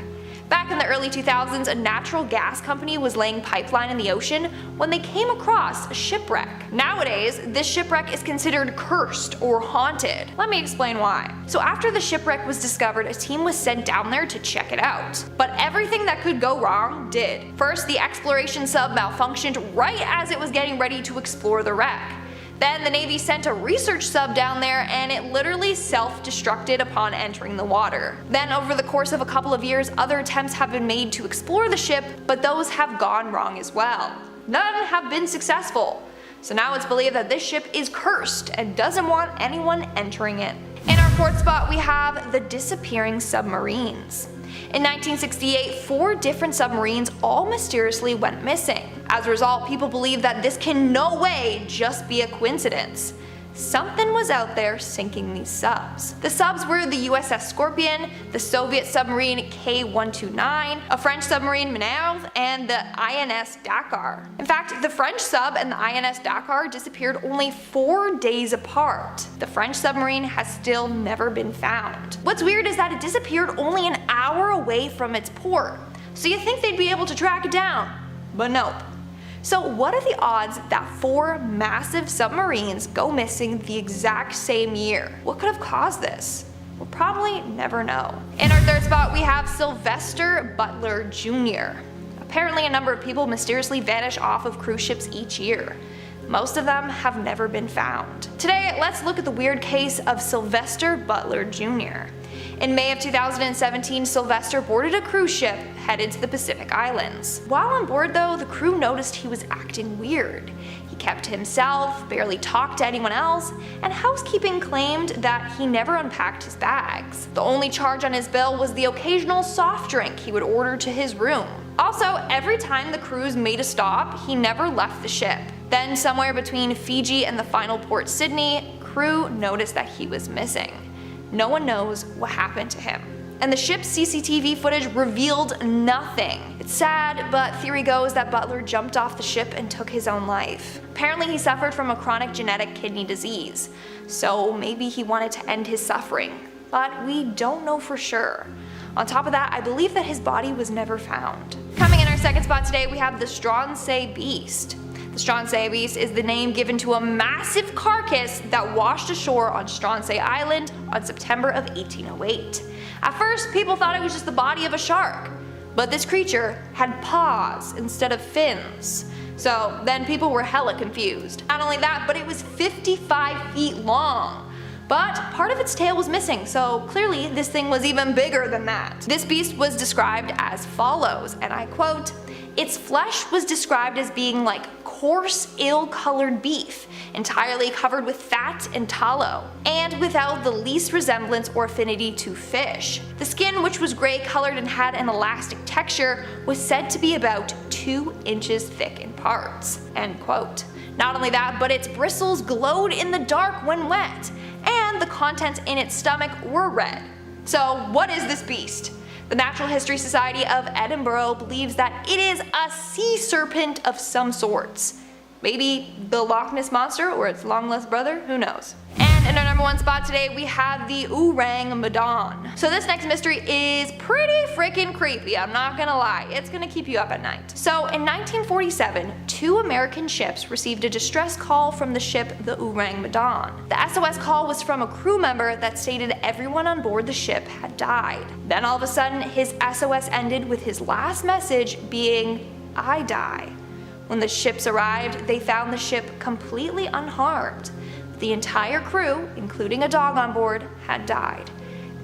Back in the early 2000s, a natural gas company was laying pipeline in the ocean when they came across a shipwreck. Nowadays, this shipwreck is considered cursed or haunted. Let me explain why. So after the shipwreck was discovered, a team was sent down there to check it out. But everything that could go wrong did. First, the exploration sub malfunctioned right as it was getting ready to explore the wreck. Then the Navy sent a research sub down there and it literally self-destructed upon entering the water. Then over the course of a couple of years, other attempts have been made to explore the ship, but those have gone wrong as well. None have been successful. So now it's believed that this ship is cursed and doesn't want anyone entering it. In our 4th spot, we have the disappearing submarines. In 1968, 4 different submarines all mysteriously went missing. As a result, people believe that this can no way just be a coincidence. Something was out there sinking these subs. The subs were the USS Scorpion, the Soviet submarine K-129, a French submarine Minerve, and the INS Dakar. In fact, the French sub and the INS Dakar disappeared only 4 days apart. The French submarine has still never been found. What's weird is that it disappeared only an hour away from its port, so you think they'd be able to track it down, but nope. So what are the odds that 4 massive submarines go missing the exact same year? What could have caused this? We'll probably never know. In our 3rd spot, we have Sylvester Butler Jr. Apparently a number of people mysteriously vanish off of cruise ships each year. Most of them have never been found. Today, let's look at the weird case of Sylvester Butler Jr. In May of 2017, Sylvester boarded a cruise ship headed to the Pacific Islands. While on board though, the crew noticed he was acting weird. He kept to himself, barely talked to anyone else, and housekeeping claimed that he never unpacked his bags. The only charge on his bill was the occasional soft drink he would order to his room. Also, every time the cruise made a stop, he never left the ship. Then somewhere between Fiji and the final port Sydney, crew noticed that he was missing. No one knows what happened to him. And the ship's CCTV footage revealed nothing. It's sad, but theory goes that Butler jumped off the ship and took his own life. Apparently he suffered from a chronic genetic kidney disease, so maybe he wanted to end his suffering, but we don't know for sure. On top of that, I believe that his body was never found. Coming in our 2nd spot today, we have the Stronsay Beast. The Stronsay Beast is the name given to a massive carcass that washed ashore on Stronsay Island on September of 1808. At first, people thought it was just the body of a shark, But this creature had paws instead of fins. So then people were hella confused. Not only that, but it was 55 feet long. But part of its tail was missing, so clearly this thing was even bigger than that. This beast was described as follows, and I quote, "Its flesh was described as being like coarse, ill-colored beef, entirely covered with fat and tallow, and without the least resemblance or affinity to fish. The skin, which was gray-colored and had an elastic texture, was said to be about 2 inches thick in parts." End quote. Not only that, but its bristles glowed in the dark when wet, and the contents in its stomach were red. So what is this beast? The Natural History Society of Edinburgh believes that it is a sea serpent of some sorts. Maybe the Loch Ness Monster or its long-lost brother, who knows. And in our number 1 spot today, we have the Orang-Medan. So this next mystery is pretty freaking creepy, I'm not gonna lie. It's gonna keep you up at night. So in 1947, 2 American ships received a distress call from the ship the Orang-Medan. The SOS call was from a crew member that stated everyone on board the ship had died. Then all of a sudden, his SOS ended with his last message being, "I die." When the ships arrived, they found the ship completely unharmed. The entire crew, including a dog on board, had died.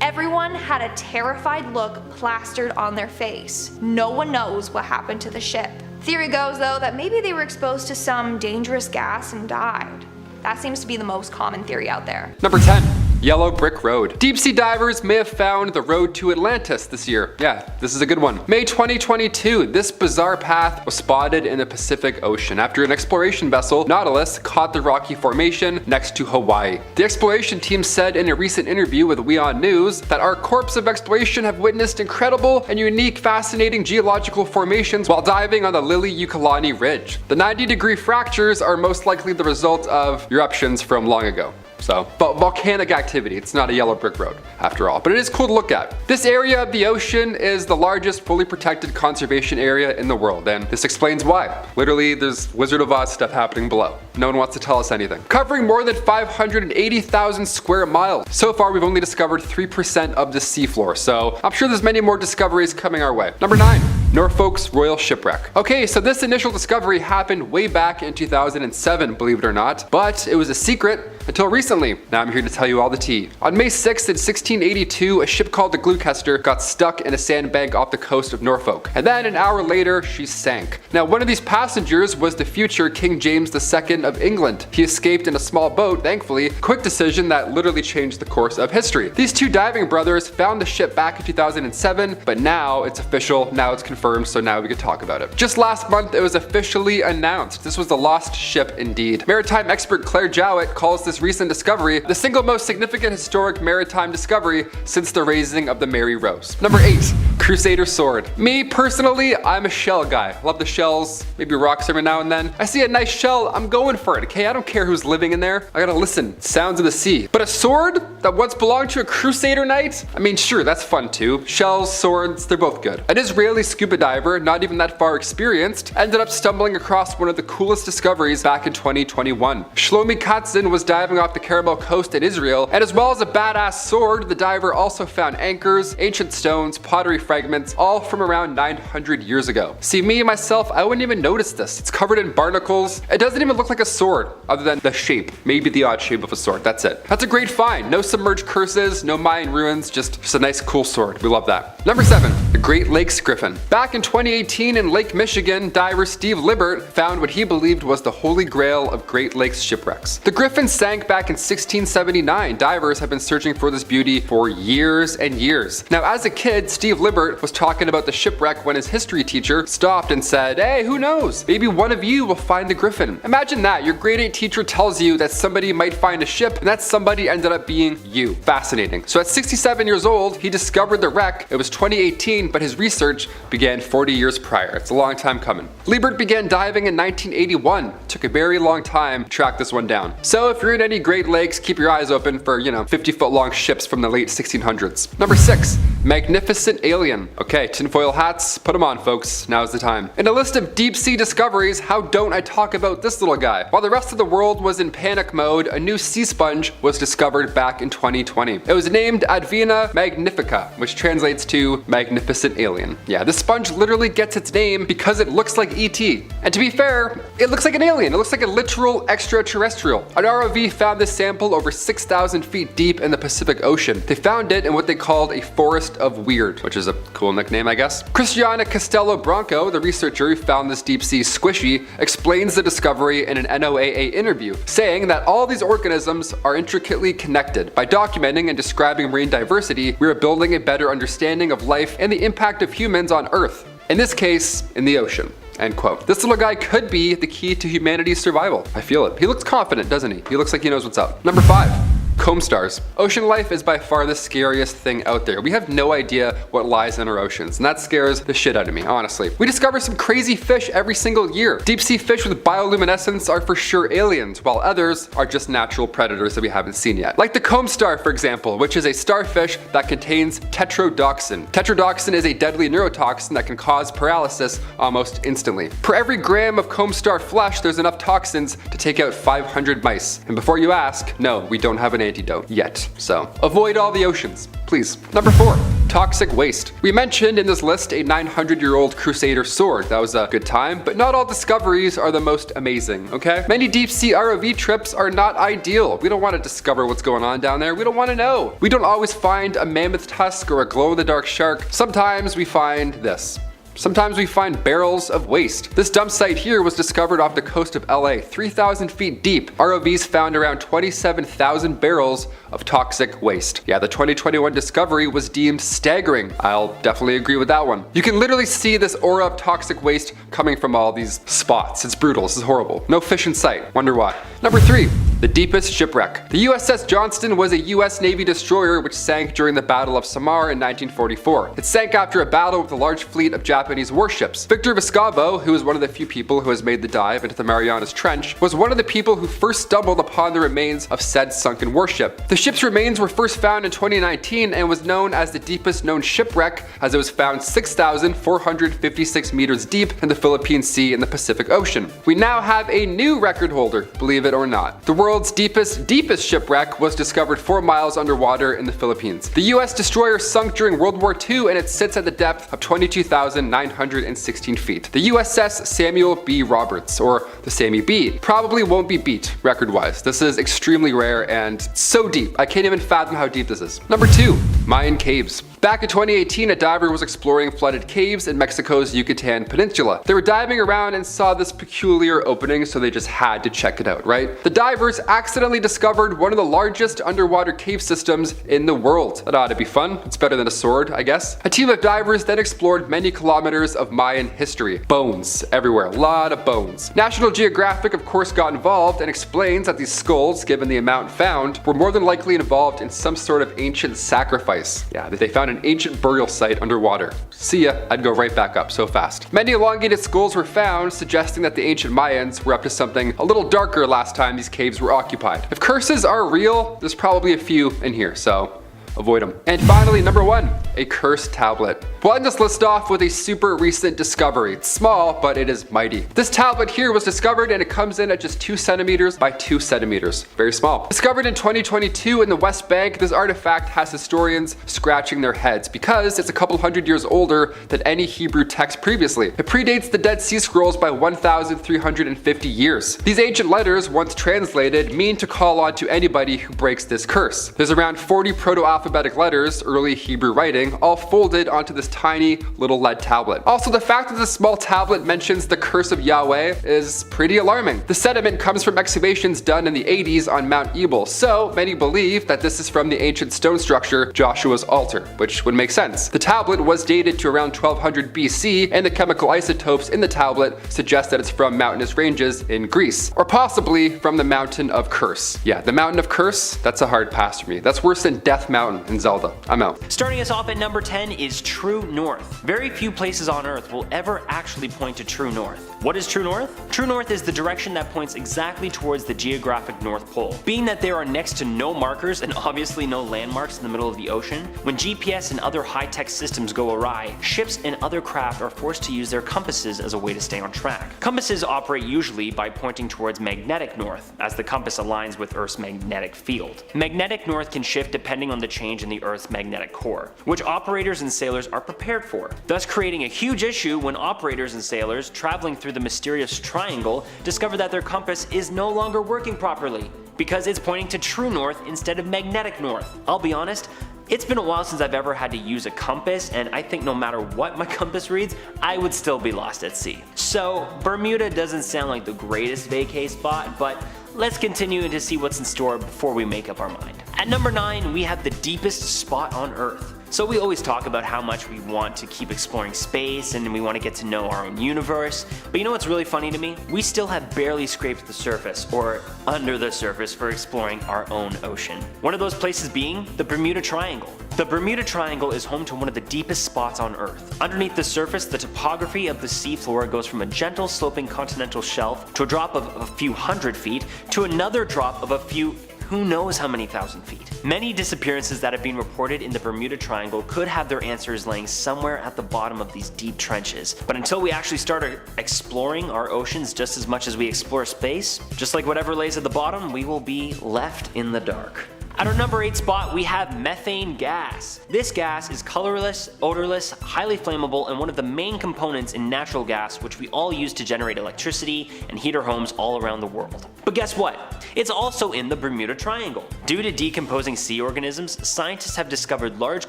Everyone had a terrified look plastered on their face. No one knows what happened to the ship. Theory goes, though, that maybe they were exposed to some dangerous gas and died. That seems to be the most common theory out there. Number 10. Yellow Brick Road. Deep sea divers may have found the road to Atlantis this year. Yeah, this is a good one. May 2022, this bizarre path was spotted in the Pacific Ocean after an exploration vessel, Nautilus, caught the rocky formation next to Hawaii. The exploration team said in a recent interview with WeOn News that our corps of exploration have witnessed incredible and unique, fascinating geological formations while diving on the Liliuokalani Ridge. The 90-degree fractures are most likely the result of eruptions from long ago. So, but volcanic activity, it's not a yellow brick road after all, but it is cool to look at. This area of the ocean is the largest fully protected conservation area in the world, and this explains why. Literally, there's Wizard of Oz stuff happening below. No one wants to tell us anything. Covering more than 580,000 square miles. So far, we've only discovered 3% of the seafloor, so I'm sure there's many more discoveries coming our way. Number 9. Norfolk's Royal Shipwreck. Okay, so this initial discovery happened way back in 2007, believe it or not, but it was a secret until recently. Now I'm here to tell you all the tea. On May 6th in 1682, a ship called the Gloucester got stuck in a sandbank off the coast of Norfolk, and then an hour later, she sank. Now one of these passengers was the future King James II of England. He escaped in a small boat, thankfully. Quick decision that literally changed the course of history. These 2 diving brothers found the ship back in 2007, but now it's official, now it's confirmed, so now we can talk about it. Just last month, it was officially announced. This was the lost ship indeed. Maritime expert Claire Jowett calls this recent discovery the single most significant historic maritime discovery since the raising of the Mary Rose. Number 8. Crusader Sword. Me personally, I'm a shell guy. Love the shells, maybe rocks every now and then. I see a nice shell, I'm going for it, okay? I don't care who's living in there. I gotta listen, sounds of the sea. But a sword that once belonged to a Crusader knight? I mean, sure, that's fun too. Shells, swords, they're both good. An Israeli scuba diver, not even that far experienced, ended up stumbling across one of the coolest discoveries back in 2021. Shlomi Katzin was diving off the Carmel coast in Israel, and as well as a badass sword, the diver also found anchors, ancient stones, pottery fragments, all from around 900 years ago. See, me myself, I wouldn't even notice this. It's covered in barnacles. It doesn't even look like a sword, other than the shape, maybe the odd shape of a sword, that's it. That's a great find. No submerged curses, no Mayan ruins, just a nice cool sword. We love that. Number 7. The Great Lakes Griffin. Back in 2018 in Lake Michigan, diver Steve Libert found what he believed was the holy grail of Great Lakes shipwrecks. The Griffin sank back in 1679. Divers have been searching for this beauty for years and years. Now, as a kid, Steve Libert was talking about the shipwreck when his history teacher stopped and said, "Hey, who knows? Maybe one of you will find the Griffin." Imagine that. Your grade 8 teacher tells you that somebody might find a ship, and that somebody ended up being you. Fascinating. So at 67 years old, he discovered the wreck. It was 2018, but his research began 40 years prior. It's a long time coming. Libert began diving in 1981. Took a very long time to track this one down. So if you're in any Great Lakes, keep your eyes open for, 50-foot long ships from the late 1600s. Number 6. magnificent alien. Okay, tinfoil hats, put them on folks, now's the time. In a list of deep sea discoveries, how don't I talk about this little guy? While the rest of the world was in panic mode, a new sea sponge was discovered back in 2020. It was named Advena magnifica, which translates to magnificent alien. Yeah, this sponge literally gets its name because it looks like ET. And to be fair, it looks like an alien. It looks like a literal extraterrestrial. An ROV found this sample over 6,000 feet deep in the Pacific Ocean. They found it in what they called a forest of weird, which is a cool nickname, I guess. Cristiana Castello Branco, the researcher who found this deep sea squishy, explains the discovery in an NOAA interview, saying that all these organisms are intricately connected. By documenting and describing marine diversity, we are building a better understanding of life and the impact of humans on Earth. In this case, in the ocean. End quote. This little guy could be the key to humanity's survival. I feel it. He looks confident, doesn't he? He looks like he knows what's up. Number 5. Comb stars. Ocean life is by far the scariest thing out there. We have no idea what lies in our oceans, and that scares the shit out of me, honestly. We discover some crazy fish every single year. Deep sea fish with bioluminescence are for sure aliens, while others are just natural predators that we haven't seen yet. Like the comb star, for example, which is a starfish that contains tetrodotoxin. Tetrodotoxin is a deadly neurotoxin that can cause paralysis almost instantly. Per every gram of comb star flesh, there's enough toxins to take out 500 mice. And before you ask, no, we don't have an antidote yet. So avoid all the oceans, please. Number 4. Toxic waste. We mentioned in this list a 900-year-old Crusader sword. That was a good time, but not all discoveries are the most amazing, okay? Many deep sea ROV trips are not ideal. We don't want to discover what's going on down there. We don't want to know. We don't always find a mammoth tusk or a glow-in-the-dark shark. Sometimes we find this. Sometimes we find barrels of waste. This dump site here was discovered off the coast of LA, 3,000 feet deep. ROVs found around 27,000 barrels of toxic waste. Yeah, the 2021 discovery was deemed staggering. I'll definitely agree with that one. You can literally see this aura of toxic waste coming from all these spots. It's brutal, this is horrible. No fish in sight, wonder why. Number 3. The deepest shipwreck. The USS Johnston was a US Navy destroyer which sank during the Battle of Samar in 1944. It sank after a battle with a large fleet of Japanese warships. Victor Vescovo, who is one of the few people who has made the dive into the Marianas Trench, was one of the people who first stumbled upon the remains of said sunken warship. The ship's remains were first found in 2019 and was known as the deepest known shipwreck as it was found 6,456 meters deep in the Philippine Sea in the Pacific Ocean. We now have a new record holder, believe it or not. The world's deepest shipwreck was discovered 4 miles underwater in the Philippines. The US destroyer sunk during World War II and it sits at the depth of 22,916 feet. The USS Samuel B. Roberts, or the Sammy B, probably won't be beat record-wise. This is extremely rare and so deep. I can't even fathom how deep this is. Number 2. Mayan caves. Back in 2018, a diver was exploring flooded caves in Mexico's Yucatan Peninsula. They were diving around and saw this peculiar opening, so they just had to check it out, right? The divers accidentally discovered one of the largest underwater cave systems in the world. That ought to be fun. It's better than a sword, I guess. A team of divers then explored many kilometers of Mayan history. Bones everywhere, a lot of bones. National Geographic, of course, got involved and explains that these skulls, given the amount found, were more than likely involved in some sort of ancient sacrifice. Yeah, they found an ancient burial site underwater. See ya, I'd go right back up so fast. Many elongated skulls were found, suggesting that the ancient Mayans were up to something a little darker last time these caves were occupied. If curses are real, there's probably a few in here, so avoid them. And finally, number 1, a cursed tablet. We'll end this list off with a super recent discovery. It's small, but it is mighty. This tablet here was discovered and it comes in at just 2 centimeters by 2 centimeters. Very small. Discovered in 2022 in the West Bank, this artifact has historians scratching their heads because it's a couple hundred years older than any Hebrew text previously. It predates the Dead Sea Scrolls by 1,350 years. These ancient letters, once translated, mean to call on to anybody who breaks this curse. There's around 40 proto-alphabetic letters, early Hebrew writing, all folded onto this tiny little lead tablet. Also, the fact that this small tablet mentions the curse of Yahweh is pretty alarming. The sediment comes from excavations done in the 80s on Mount Ebal, so many believe that this is from the ancient stone structure Joshua's altar, which would make sense. The tablet was dated to around 1200 BC, and the chemical isotopes in the tablet suggest that it's from mountainous ranges in Greece, or possibly from the Mountain of Curse. Yeah, the Mountain of Curse, that's a hard pass for me. That's worse than Death Mountain in Zelda. I'm out. Starting us off at number 10 is True true north. Very few places on Earth will ever actually point to true north. What is true north? True north is the direction that points exactly towards the geographic North Pole. Being that there are next to no markers and obviously no landmarks in the middle of the ocean, when GPS and other high-tech systems go awry, ships and other craft are forced to use their compasses as a way to stay on track. Compasses operate usually by pointing towards magnetic north, as the compass aligns with Earth's magnetic field. Magnetic north can shift depending on the change in the Earth's magnetic core, which operators and sailors are prepared for, thus creating a huge issue when operators and sailors traveling through the mysterious triangle discover that their compass is no longer working properly, because it's pointing to true north instead of magnetic north. I'll be honest, it's been a while since I've ever had to use a compass, and I think no matter what my compass reads, I would still be lost at sea. So Bermuda doesn't sound like the greatest vacay spot, but let's continue to see what's in store before we make up our mind. At number 9, we have the deepest spot on Earth. So we always talk about how much we want to keep exploring space and we want to get to know our own universe, but you know what's really funny to me? We still have barely scraped the surface, or under the surface, for exploring our own ocean. One of those places being the Bermuda Triangle. The Bermuda Triangle is home to one of the deepest spots on Earth. Underneath the surface, the topography of the seafloor goes from a gentle sloping continental shelf to a drop of a few hundred feet to another drop of a few who knows how many thousand feet. Many disappearances that have been reported in the Bermuda Triangle could have their answers laying somewhere at the bottom of these deep trenches. But until we actually start exploring our oceans just as much as we explore space, just like whatever lays at the bottom, we will be left in the dark. At our number 8 spot, we have methane gas. This gas is colorless, odorless, highly flammable, and one of the main components in natural gas, which we all use to generate electricity and heat our homes all around the world. But guess what? It's also in the Bermuda Triangle. Due to decomposing sea organisms, scientists have discovered large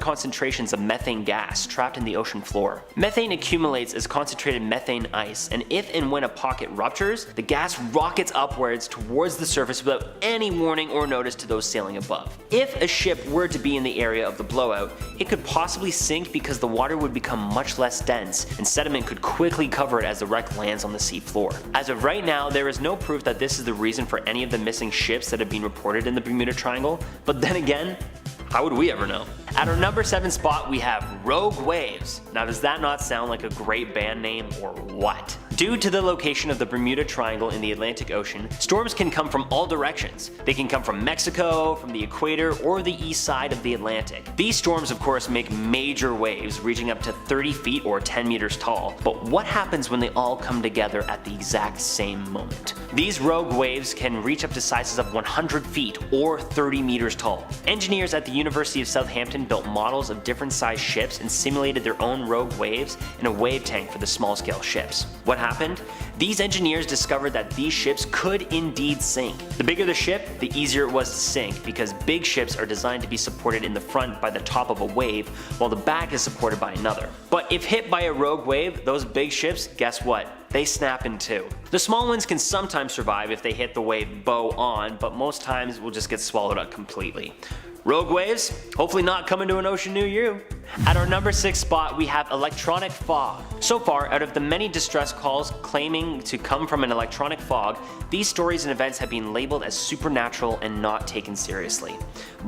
concentrations of methane gas trapped in the ocean floor. Methane accumulates as concentrated methane ice, and if and when a pocket ruptures, the gas rockets upwards towards the surface without any warning or notice to those sailing above. If a ship were to be in the area of the blowout, it could possibly sink because the water would become much less dense and sediment could quickly cover it as the wreck lands on the sea floor. As of right now, there is no proof that this is the reason for any of the missing ships that have been reported in the Bermuda Triangle, but then again, how would we ever know? At our number 7 spot, we have Rogue Waves. Now does that not sound like a great band name or what? Due to the location of the Bermuda Triangle in the Atlantic Ocean, storms can come from all directions. They can come from Mexico, from the equator, or the east side of the Atlantic. These storms of course make major waves reaching up to 30 feet or 10 meters tall, but what happens when they all come together at the exact same moment? These rogue waves can reach up to sizes of 100 feet or 30 meters tall. Engineers at the University of Southampton built models of different sized ships and simulated their own rogue waves in a wave tank for the small scale ships. What happened? These engineers discovered that these ships could indeed sink. The bigger the ship, the easier it was to sink, because big ships are designed to be supported in the front by the top of a wave, while the back is supported by another. But if hit by a rogue wave, those big ships, guess what? They snap in two. The small ones can sometimes survive if they hit the wave bow on, but most times will just get swallowed up completely. Rogue waves, hopefully not coming to an ocean near you. At our number 6 spot, we have electronic fog. So far, out of the many distress calls claiming to come from an electronic fog, these stories and events have been labeled as supernatural and not taken seriously.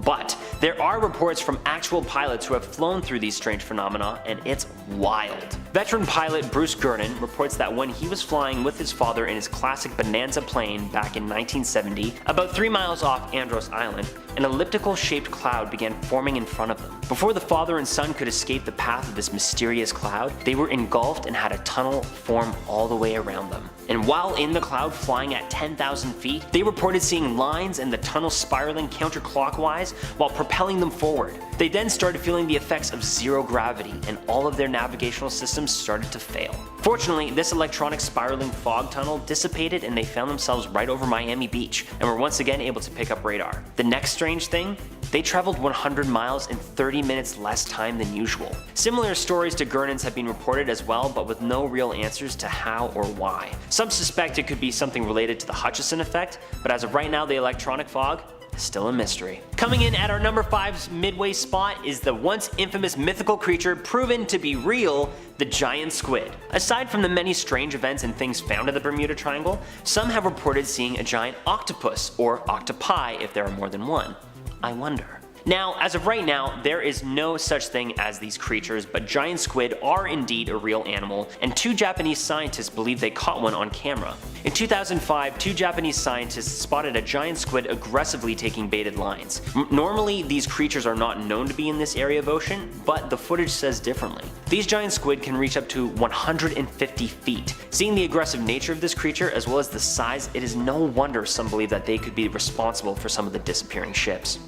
But there are reports from actual pilots who have flown through these strange phenomena, and it's wild. Veteran pilot Bruce Gernon reports that when he was flying with his father in his classic Bonanza plane back in 1970, about 3 miles off Andros Island, an elliptical shaped cloud began forming in front of them. Before the father and son could escape the path of this mysterious cloud, they were engulfed and had a tunnel form all the way around them. And while in the cloud flying at 10,000 feet, they reported seeing lines in the tunnel spiraling counterclockwise while propelling them forward. They then started feeling the effects of zero gravity, and all of their navigational systems started to fail. Fortunately, this electronic spiraling fog tunnel dissipated and they found themselves right over Miami Beach and were once again able to pick up radar. The next strange thing? They traveled 100 miles in 30 minutes less time than usual. Similar stories to Gernon's have been reported as well, but with no real answers to how or why. Some suspect it could be something related to the Hutchison effect, but as of right now, the electronic fog is still a mystery. Coming in at our number 5 midway spot is the once infamous mythical creature proven to be real, the Giant Squid. Aside from the many strange events and things found in the Bermuda Triangle, some have reported seeing a giant octopus, or octopi if there are more than one. I wonder. Now, as of right now, there is no such thing as these creatures, but giant squid are indeed a real animal, and 2 Japanese scientists believe they caught one on camera. In 2005, 2 Japanese scientists spotted a giant squid aggressively taking baited lines. Normally, these creatures are not known to be in this area of ocean, but the footage says differently. These giant squid can reach up to 150 feet. Seeing the aggressive nature of this creature as well as the size, it is no wonder some believe that they could be responsible for some of the disappearing ships.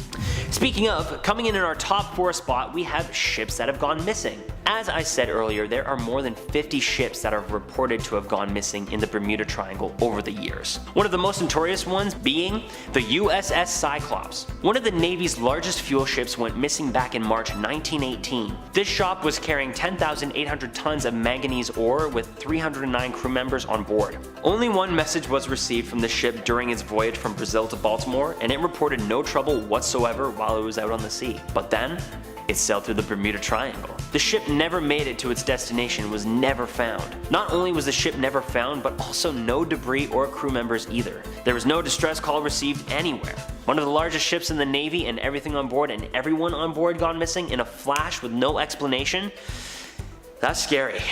Speaking of, coming in our top 4 spot, we have ships that have gone missing. As I said earlier, there are more than 50 ships that are reported to have gone missing in the Bermuda Triangle over the years. One of the most notorious ones being the USS Cyclops. One of the Navy's largest fuel ships went missing back in March 1918. This ship was carrying 10,800 tons of manganese ore with 309 crew members on board. Only one message was received from the ship during its voyage from Brazil to Baltimore, and it reported no trouble whatsoever while it was out on the sea. But then, it sailed through the Bermuda Triangle. The ship never made it to its destination and was never found. Not only was the ship never found, but also no debris or crew members either. There was no distress call received anywhere. One of the largest ships in the Navy and everything on board and everyone on board gone missing in a flash with no explanation? That's scary.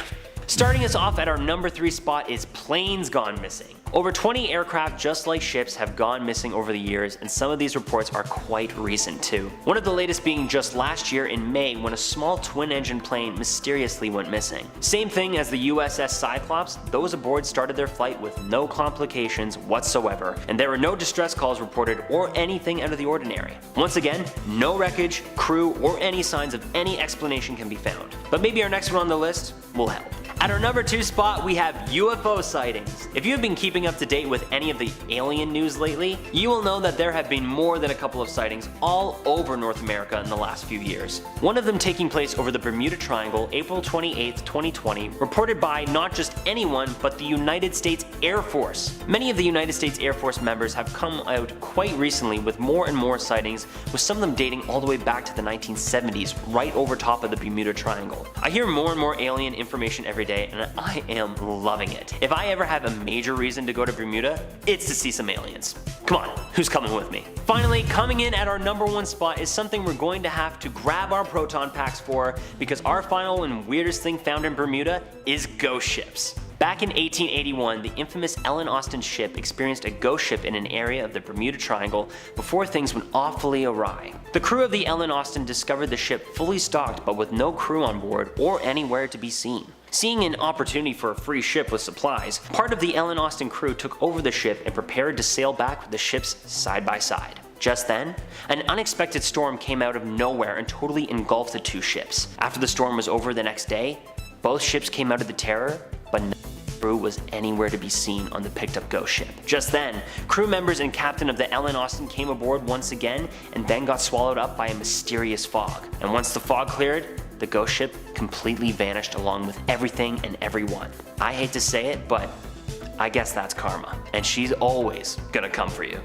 Starting us off at our number 3 spot is planes gone missing. Over 20 aircraft just like ships have gone missing over the years, and some of these reports are quite recent too. One of the latest being just last year in May when a small twin-engine plane mysteriously went missing. Same thing as the USS Cyclops, those aboard started their flight with no complications whatsoever, and there were no distress calls reported or anything out of the ordinary. Once again, no wreckage, crew, or any signs of any explanation can be found. But maybe our next one on the list will help. At our number 2 spot, we have UFO sightings. If you have been keeping up to date with any of the alien news lately, you will know that there have been more than a couple of sightings all over North America in the last few years. One of them taking place over the Bermuda Triangle, April 28, 2020, reported by not just anyone, but the United States Air Force. Many of the United States Air Force members have come out quite recently with more and more sightings, with some of them dating all the way back to the 1970s, right over top of the Bermuda Triangle. I hear more and more alien information every day, and I am loving it. If I ever have a major reason to go to Bermuda, it's to see some aliens. Come on, who's coming with me? Finally, coming in at our number 1 spot is something we're going to have to grab our proton packs for, because our final and weirdest thing found in Bermuda is ghost ships. Back in 1881, the infamous Ellen Austin ship experienced a ghost ship in an area of the Bermuda Triangle before things went awfully awry. The crew of the Ellen Austin discovered the ship fully stocked but with no crew on board or anywhere to be seen. Seeing an opportunity for a free ship with supplies, part of the Ellen Austin crew took over the ship and prepared to sail back with the ships side by side. Just then, an unexpected storm came out of nowhere and totally engulfed the 2 ships. After the storm was over the next day, both ships came out of the Terror, but no crew was anywhere to be seen on the picked up ghost ship. Just then, crew members and captain of the Ellen Austin came aboard once again and then got swallowed up by a mysterious fog. And once the fog cleared, the ghost ship completely vanished along with everything and everyone. I hate to say it, but I guess that's karma, and she's always gonna come for you.